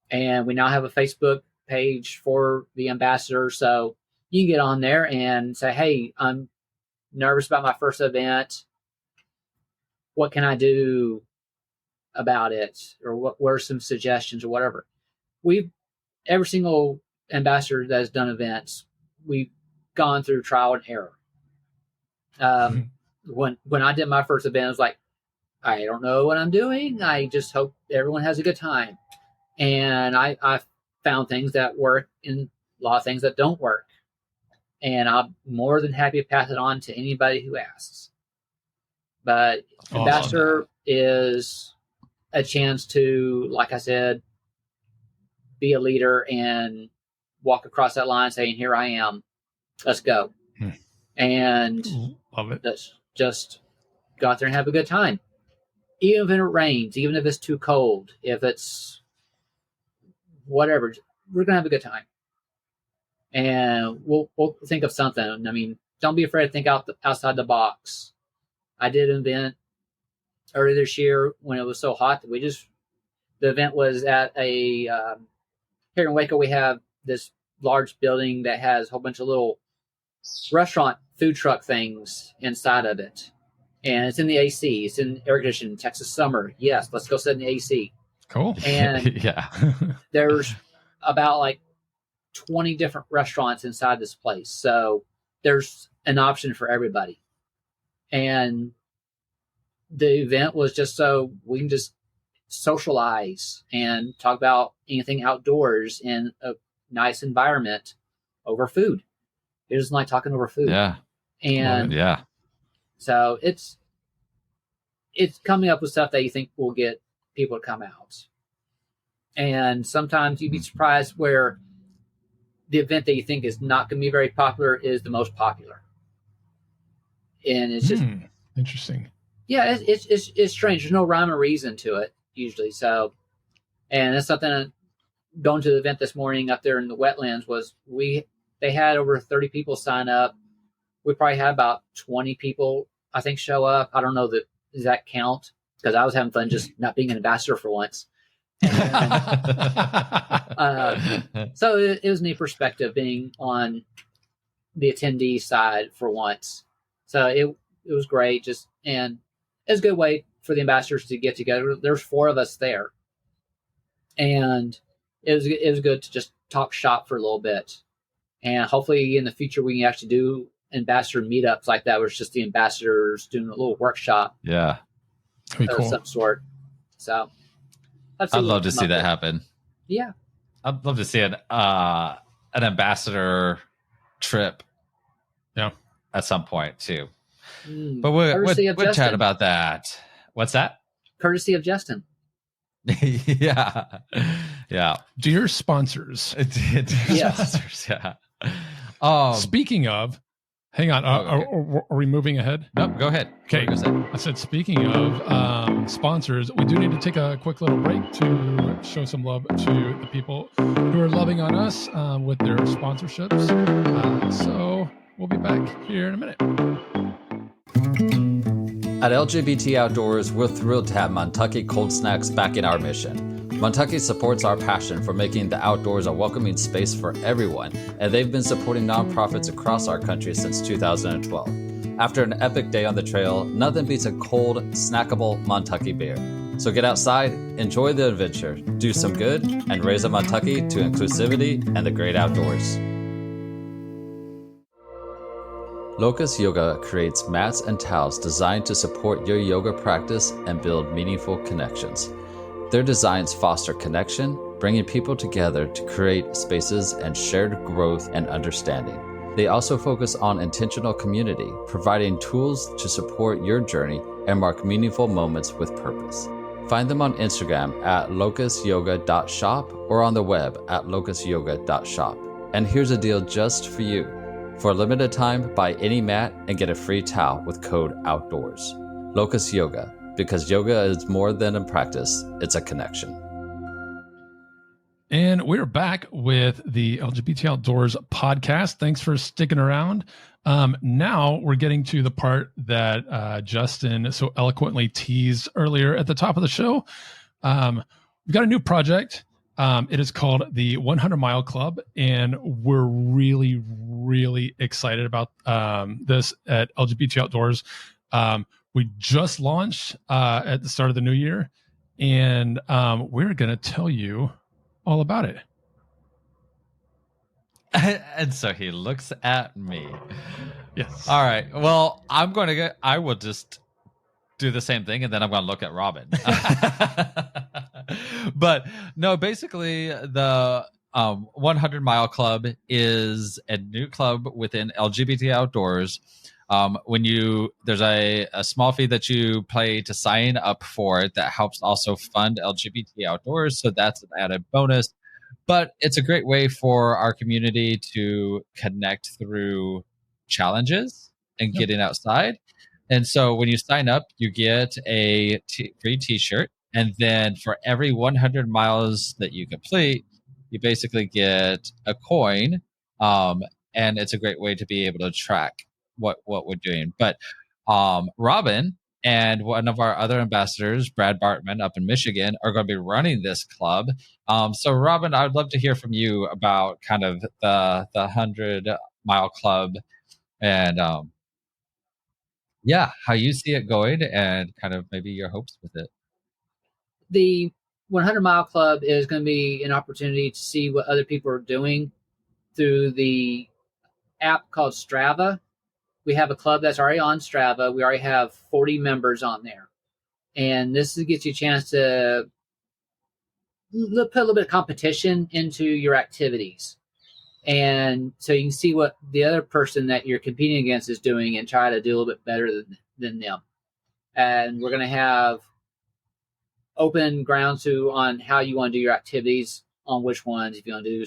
And we now have a Facebook page for the ambassadors. So you can get on there and say, hey, I'm nervous about my first event. What can I do about it? Or what are some suggestions or whatever? Every single ambassador that has done events, we've gone through trial and error. When I did my first event, I was like, I don't know what I'm doing. I just hope everyone has a good time. And I found things that work and a lot of things that don't work. And I'm more than happy to pass it on to anybody who asks. But ambassador is a chance to, like I said, be a leader and walk across that line saying, here I am. Let's go. And love it. Let's just go out there and have a good time. Even if it rains, even if it's too cold, if it's whatever, we're going to have a good time. And we'll think of something. I mean, don't be afraid to think outside the box. I did an event earlier this year when it was so hot that the event was at here in Waco. We have this large building that has a whole bunch of little restaurant food truck things inside of it. And it's in the AC. It's in air conditioning. Texas summer. Yes, let's go sit in the AC. Cool. And Yeah. there's about like 20 different restaurants inside this place. So there's an option for everybody. And the event was just so we can just socialize and talk about anything outdoors in a nice environment over food. It was like talking over food. Yeah. And Yeah. so it's coming up with stuff that you think will get people to come out. And sometimes you'd be surprised where the event that you think is not going to be very popular is the most popular. And it's just interesting. Yeah, it's strange. There's no rhyme or reason to it usually. So, and that's something. Going to the event this morning up there in the wetlands was they had over 30 people sign up. We probably had about 20 people, I think, show up. I don't know the exact count because I was having fun just not being an ambassador for once. So it was a neat perspective being on the attendee side for once. So it was great. And it was a good way for the ambassadors to get together. There's 4 of us there, and it was good to just talk shop for a little bit. And hopefully in the future we can actually do ambassador meetups like that, where it's just the ambassadors doing a little workshop. Yeah. That'd be cool. Of some sort. So I'd love to see that happen. Yeah. I'd love to see an ambassador trip. Yeah. At some point too. But we'll chat about that. What's that? Courtesy of Justin. Yeah. Yeah. Dear sponsors. Dear sponsors. Yeah. Speaking of, hang on. Are we moving ahead? No, go ahead. Okay. I said, speaking of sponsors, we do need to take a quick little break to show some love to the people who are loving on us with their sponsorships. So we'll be back here in a minute. At LGBT Outdoors, we're thrilled to have Montucky Cold Snacks back in our mission. Montucky supports our passion for making the outdoors a welcoming space for everyone, and they've been supporting nonprofits across our country since 2012. After an epic day on the trail, nothing beats a cold, snackable Montucky beer. So get outside, enjoy the adventure, do some good, and raise a Montucky to inclusivity and the great outdoors. Locust Yoga creates mats and towels designed to support your yoga practice and build meaningful connections. Their designs foster connection, bringing people together to create spaces and shared growth and understanding. They also focus on intentional community, providing tools to support your journey and mark meaningful moments with purpose. Find them on Instagram at locustyoga.shop or on the web at locustyoga.shop. And here's a deal just for you. For a limited time, buy any mat and get a free towel with code OUTDOORS. Locust Yoga, because yoga is more than a practice, it's a connection. And we're back with the LGBT Outdoors podcast. Thanks for sticking around. Now we're getting to the part that Justin so eloquently teased earlier at the top of the show. We've got a new project. It is called the 100 Mile Club, and we're really, really excited about this at LGBT Outdoors. We just launched at the start of the new year, and we're going to tell you all about it. And so he looks at me. Yes. All right. Well, I will just do the same thing, and then I'm going to look at Robyn. But no, basically the 100 Mile Club is a new club within LGBT Outdoors. There's a small fee that you pay to sign up for it that helps also fund LGBT Outdoors. So that's an added bonus. But it's a great way for our community to connect through challenges and getting outside. And so when you sign up, you get a free t-shirt. And then for every 100 miles that you complete, you basically get a coin. And it's a great way to be able to track what we're doing. But Robyn and one of our other ambassadors, Brad Bartman up in Michigan, are going to be running this club. So Robyn, I would love to hear from you about kind of the 100 Mile Club and how you see it going and kind of maybe your hopes with it. The 100 Mile Club is going to be an opportunity to see what other people are doing through the app called Strava. We have a club that's already on Strava. We already have 40 members on there. And this gets you a chance to put a little bit of competition into your activities. And so you can see what the other person that you're competing against is doing and try to do a little bit better than them. And we're going to have open grounds on how you want to do your activities, on which ones. If you want to do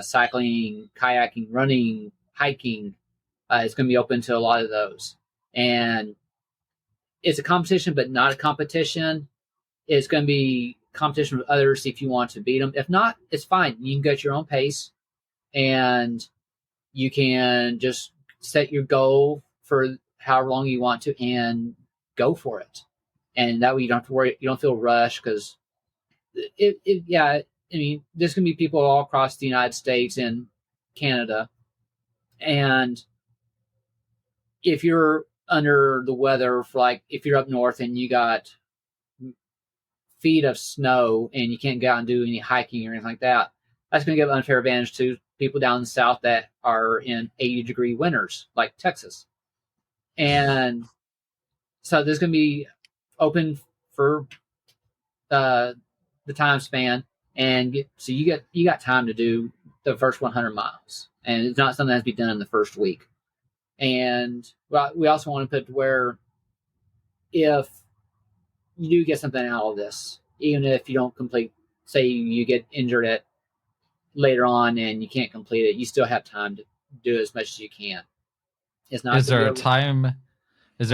cycling, kayaking, running, hiking, it's going to be open to a lot of those. And it's a competition, but not a competition. It's going to be competition with others if you want to beat them. If not, it's fine. You can go at your own pace, and you can just set your goal for however long you want to and go for it. And that way you don't have to worry. You don't feel rushed because there's going to be people all across the United States and Canada. And if you're under the weather, if you're up north and you got feet of snow and you can't go out and do any hiking or anything like that, that's going to give an unfair advantage to people down in the south that are in 80-degree winters, like Texas. And so there's going to be open for the time span, and you got time to do the first 100 miles, and it's not something that has to be done in the first week. And we also want to put to where if you do get something out of this, even if you don't complete, say you get injured at later on and you can't complete it, you still have time to do as much as you can. It's not. Is there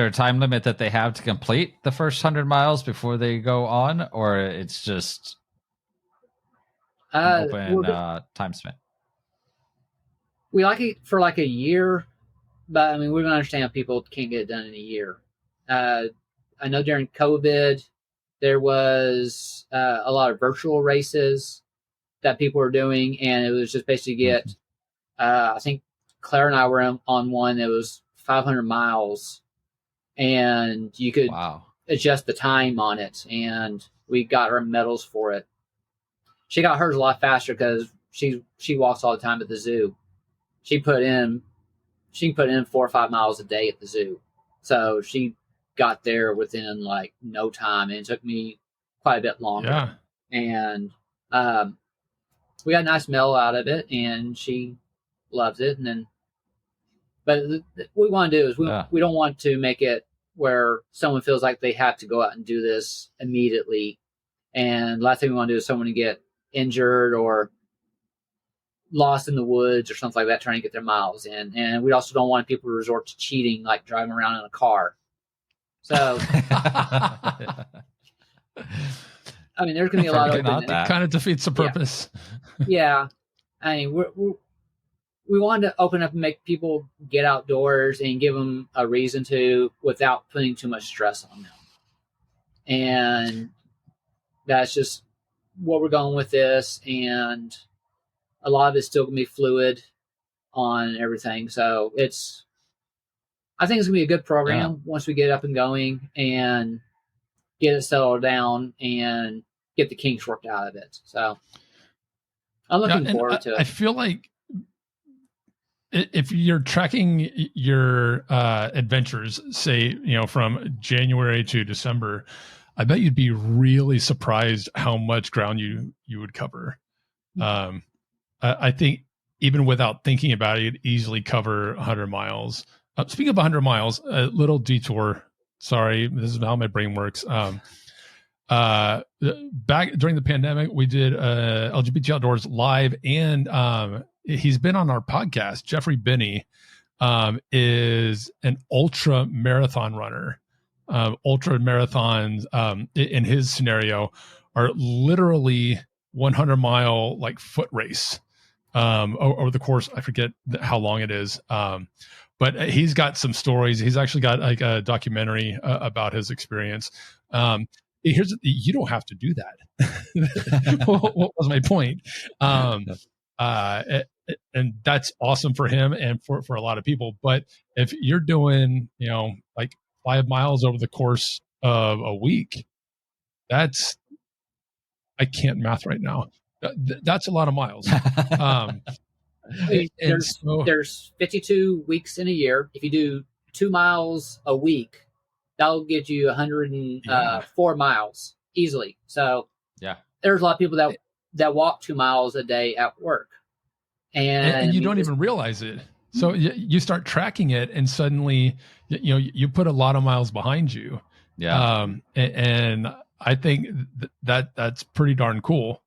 a time limit that they have to complete the first 100 miles before they go on, or it's just an open time span? We like it for like a year, but we're going to understand if people can't get it done in a year. I know during COVID, there was a lot of virtual races that people were doing, and it was just basically get, I think Claire and I were on one that was 500 miles, and you could adjust the time on it, and we got her medals for it. She got hers a lot faster because she walks all the time at the zoo. She can put in 4 or 5 miles a day at the zoo. So she got there within like no time, and it took me quite a bit longer. Yeah. And we got a nice medal out of it, and she loves it. But what we want to do is we don't want to make it where someone feels like they have to go out and do this immediately. And last thing we want to do is someone to get injured or lost in the woods or something like that trying to get their miles in. And we also don't want people to resort to cheating, like driving around in a car. So, there's going to be a lot of that kind of defeats the purpose. Yeah. I mean, we wanted to open up and make people get outdoors and give them a reason to without putting too much stress on them. And that's just what we're going with this. And a lot of it's still going to be fluid on everything. So I think it's going to be a good program once we get up and going and get it settled down and get the kinks worked out of it. So I'm looking forward to it. I feel like if you're tracking your adventures, say, from January to December, I bet you'd be really surprised how much ground you would cover. I think even without thinking about it, you'd easily cover 100 miles. Speaking of 100 miles, a little detour. Sorry, this is how my brain works. Back during the pandemic, we did LGBT Outdoors live, and he's been on our podcast. Jeffrey Binney is an ultra marathon runner. Ultra marathons, in his scenario, are literally 100-mile like foot race over the course. I forget how long it is. But he's got some stories. He's actually got like a documentary about his experience. You don't have to do that. What was my point? And that's awesome for him and for a lot of people. But if you're doing, like 5 miles over the course of a week, I can't math right now. That's a lot of miles. There's 52 weeks in a year. If you do 2 miles a week, that'll get you 104 miles easily. So there's a lot of people that walk 2 miles a day at work, and you don't even realize it. So you start tracking it, and suddenly you put a lot of miles behind you. And I think that's pretty darn cool.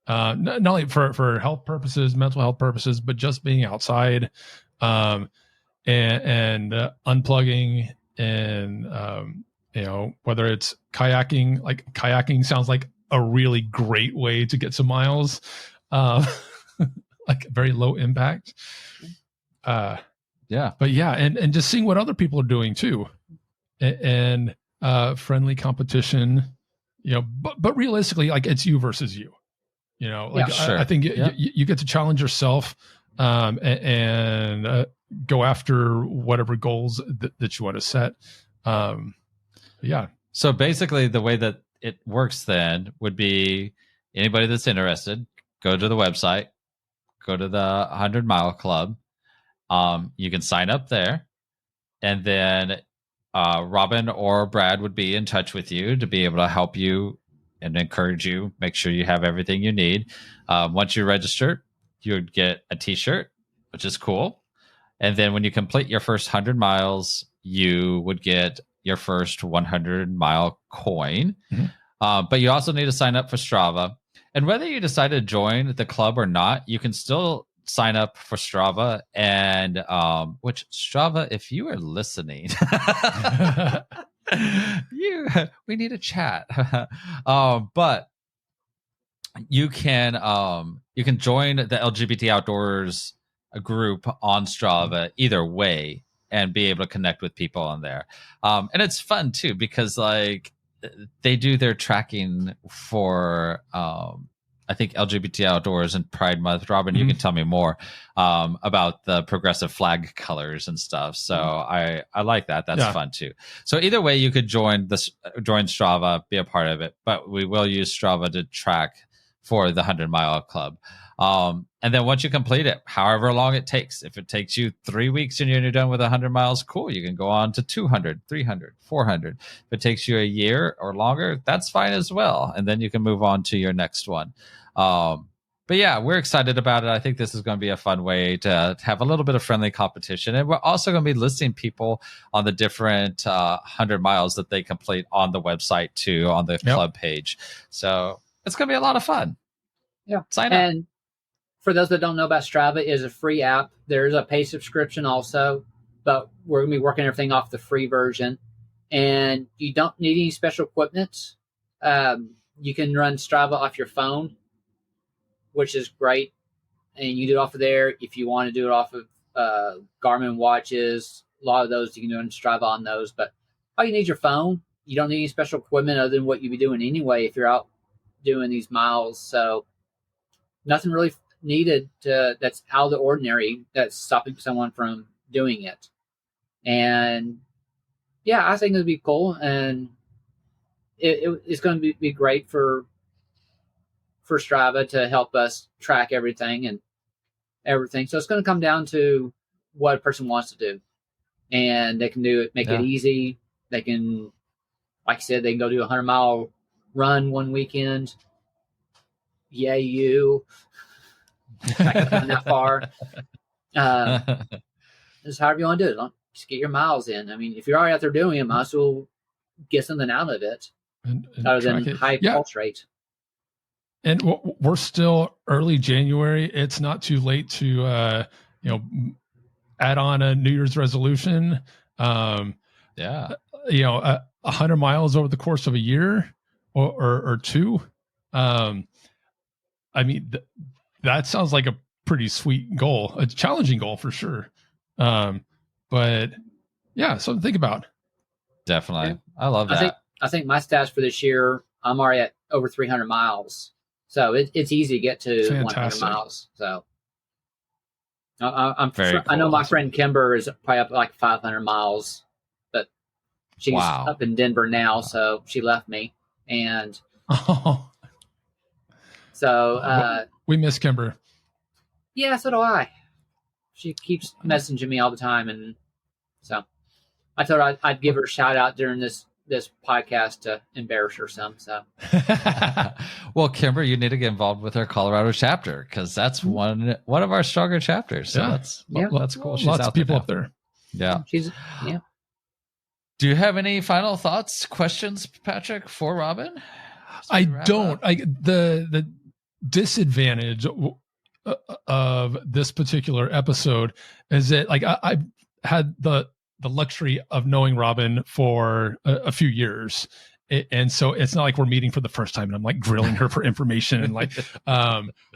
Not only for health purposes, mental health purposes, but just being outside, and unplugging, and whether it's kayaking. Like kayaking sounds like a really great way to get some miles, like very low impact. But and just seeing what other people are doing too, and friendly competition, but realistically, like it's you versus you. I think you get to challenge yourself, and go after whatever goals that you want to set. So basically the way that it works then would be anybody that's interested, go to the website, go to the 100-mile club. You can sign up there, and then Robyn or Brad would be in touch with you to be able to help you and encourage you, make sure you have everything you need. Once you register, you would get a t-shirt, which is cool. And then when you complete your first 100 miles, you would get your first 100-mile coin. Mm-hmm. But you also need to sign up for Strava. And whether you decide to join the club or not, you can still sign up for Strava. And which Strava, if you are listening, we need a chat. But you can join the LGBT Outdoors group on Strava either way and be able to connect with people on there. And it's fun too, because like they do their tracking for I think LGBT Outdoors and Pride Month. Robyn, you can tell me more about the progressive flag colors and stuff. So I like that. That's fun too. So either way, you could join Strava, be a part of it, but we will use Strava to track for the 100-mile club. And then once you complete it, however long it takes, if it takes you 3 weeks and you're done with 100 miles, cool. You can go on to 200, 300, 400. If it takes you a year or longer, that's fine as well. And then you can move on to your next one. But yeah, we're excited about it. I think this is going to be a fun way to have a little bit of friendly competition. And we're also going to be listing people on the different 100 miles that they complete on the website too, on the club page. So it's going to be a lot of fun. Yeah. Sign up. And for those that don't know about Strava, it is a free app. There's a paid subscription also, but we're going to be working everything off the free version. And you don't need any special equipment. You can run Strava off your phone. which is great. And you do it off of there. If you want to do it off of Garmin watches, a lot of those you can do on Strava on those. But all you need is your phone. You don't need any special equipment other than what you'd be doing anyway if you're out doing these miles. So nothing really needed that's out of the ordinary that's stopping someone from doing it. And yeah, I think it'd be cool, and it's going to be great for Strava to help us track everything and everything. So it's going to come down to what a person wants to do, and they can do it, make it easy. They can, like I said, they can go do a 100-mile run one weekend. Yay, you! I can run that far. Just however you want to do it. Just get your miles in. I mean, if you're already out there doing it, might as well get something out of it, and other than high pulse rate. And we're still early January. It's not too late to add on a New Year's resolution. 100 miles over the course of a year or two. I mean, that sounds like a pretty sweet goal, a challenging goal for sure. But yeah, something to think about. Definitely. Yeah. I love that. I think my stats for this year, I'm already at over 300 miles. So it's easy to get to Fantastic. 100 miles. So I'm Very cool. I know my friend Kimber is probably up like 500 miles, but she's up in Denver now. So she left me. And so we miss Kimber. Yeah, so do I. She keeps messaging me all the time, and so I thought I'd give her a shout out during this podcast to embarrass her some. So, well, Kimber, you need to get involved with our Colorado chapter because that's one of our stronger chapters. So that's cool. She's lots of people up there. Yeah, yeah. Do you have any final thoughts, questions, Patrick, for Robyn? I don't. The disadvantage of this particular episode is that I've had the luxury of knowing Robyn for a few years, and so it's not like we're meeting for the first time and I'm like grilling her for information and like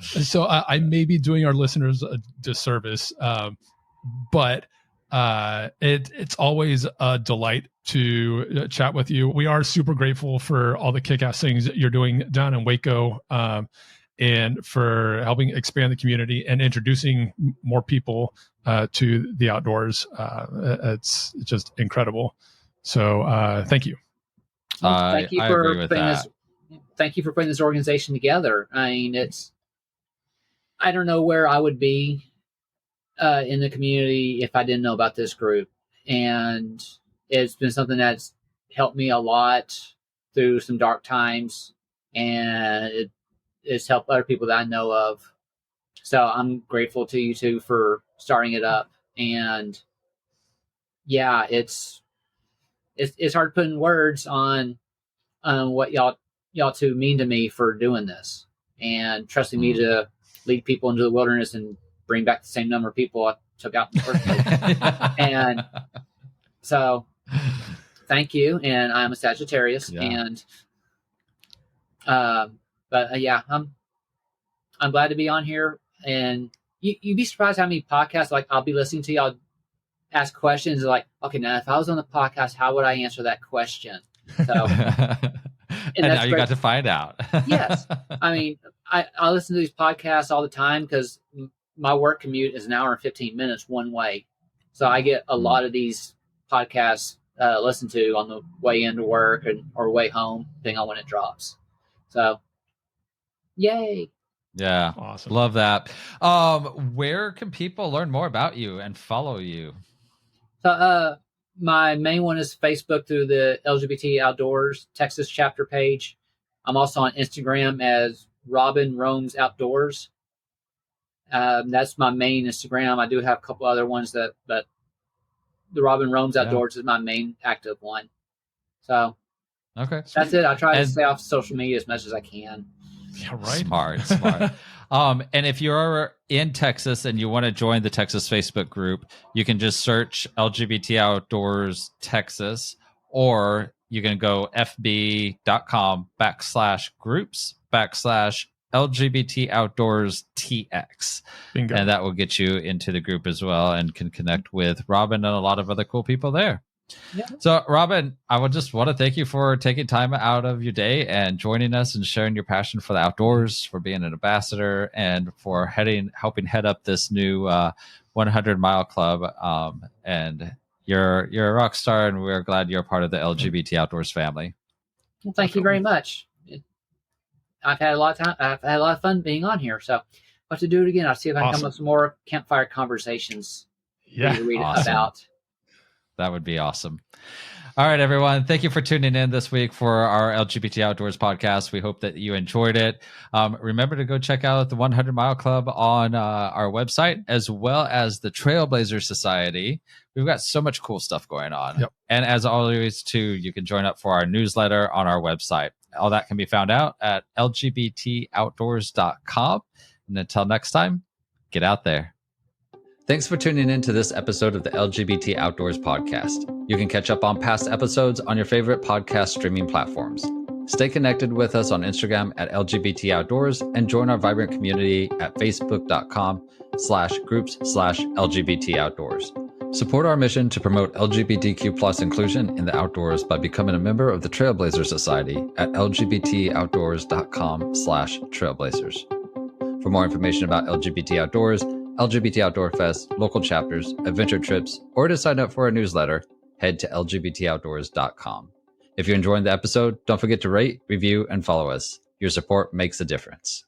so I may be doing our listeners a disservice, but it's always a delight to chat with you. We are super grateful for all the kick-ass things that you're doing down in Waco, and for helping expand the community and introducing more people to the outdoors. It's just incredible. So thank you. Thank you for putting this organization together. I mean, I don't know where I would be in the community if I didn't know about this group. And it's been something that's helped me a lot through some dark times, and it's helped other people that I know of. So I'm grateful to you two for starting it up. And yeah, it's hard putting words on what y'all two mean to me for doing this and trusting me to lead people into the wilderness and bring back the same number of people I took out in the first place. And so thank you. And I'm a Sagittarius, and but yeah, I'm glad to be on here. And you'd be surprised how many podcasts I'll be listening to y'all ask questions like, okay, now if I was on the podcast, how would I answer that question? So, and now you got to find out. Yes, I mean I listen to these podcasts all the time because my work commute is an hour and 15 minutes one way, so I get a lot of these podcasts listened to on the way into work or way home, depending on when it drops. So, yay. Yeah. Awesome. Love that. Where can people learn more about you and follow you? So, my main one is Facebook through the LGBT Outdoors Texas chapter page. I'm also on Instagram as Robyn Roams Outdoors. That's my main Instagram. I do have a couple other ones but the Robyn Roams Outdoors is my main active one. So, okay, that's it. I try to stay off social media as much as I can. Yeah, right. Smart. And if you're in Texas and you want to join the Texas Facebook group, you can just search LGBT Outdoors Texas, or you can go fb.com/groups/ LGBT Outdoors TX. Bingo. And that will get you into the group as well and can connect with Robyn and a lot of other cool people there. Yeah. So, Robyn, I would just want to thank you for taking time out of your day and joining us and sharing your passion for the outdoors, for being an ambassador, and for helping head up this new 100 Mile Club. And you're a rock star, and we're glad you're part of the LGBT Outdoors family. Well, thank you very much. I've had a lot of time. I've had a lot of fun being on here. So, I'll have to do it again. I'll see if I can come up with some more campfire conversations. Yeah, to read awesome. about. That would be awesome. All right, everyone. Thank you for tuning in this week for our LGBT Outdoors podcast. We hope that you enjoyed it. Remember to go check out the 100 Mile Club on our website, as well as the Trailblazer Society. We've got so much cool stuff going on. Yep. And as always, too, you can join up for our newsletter on our website. All that can be found out at lgbtoutdoors.com. And until next time, get out there. Thanks for tuning in to this episode of the LGBT Outdoors podcast. You can catch up on past episodes on your favorite podcast streaming platforms. Stay connected with us on Instagram at LGBT Outdoors and join our vibrant community at facebook.com/groups/LGBT Outdoors. Support our mission to promote LGBTQ+ inclusion in the outdoors by becoming a member of the Trailblazer Society at lgbtoutdoors.com/trailblazers. For more information about LGBT Outdoors, LGBT Outdoor Fest, local chapters, adventure trips, or to sign up for our newsletter, head to lgbtoutdoors.com. If you're enjoying the episode, don't forget to rate, review, and follow us. Your support makes a difference.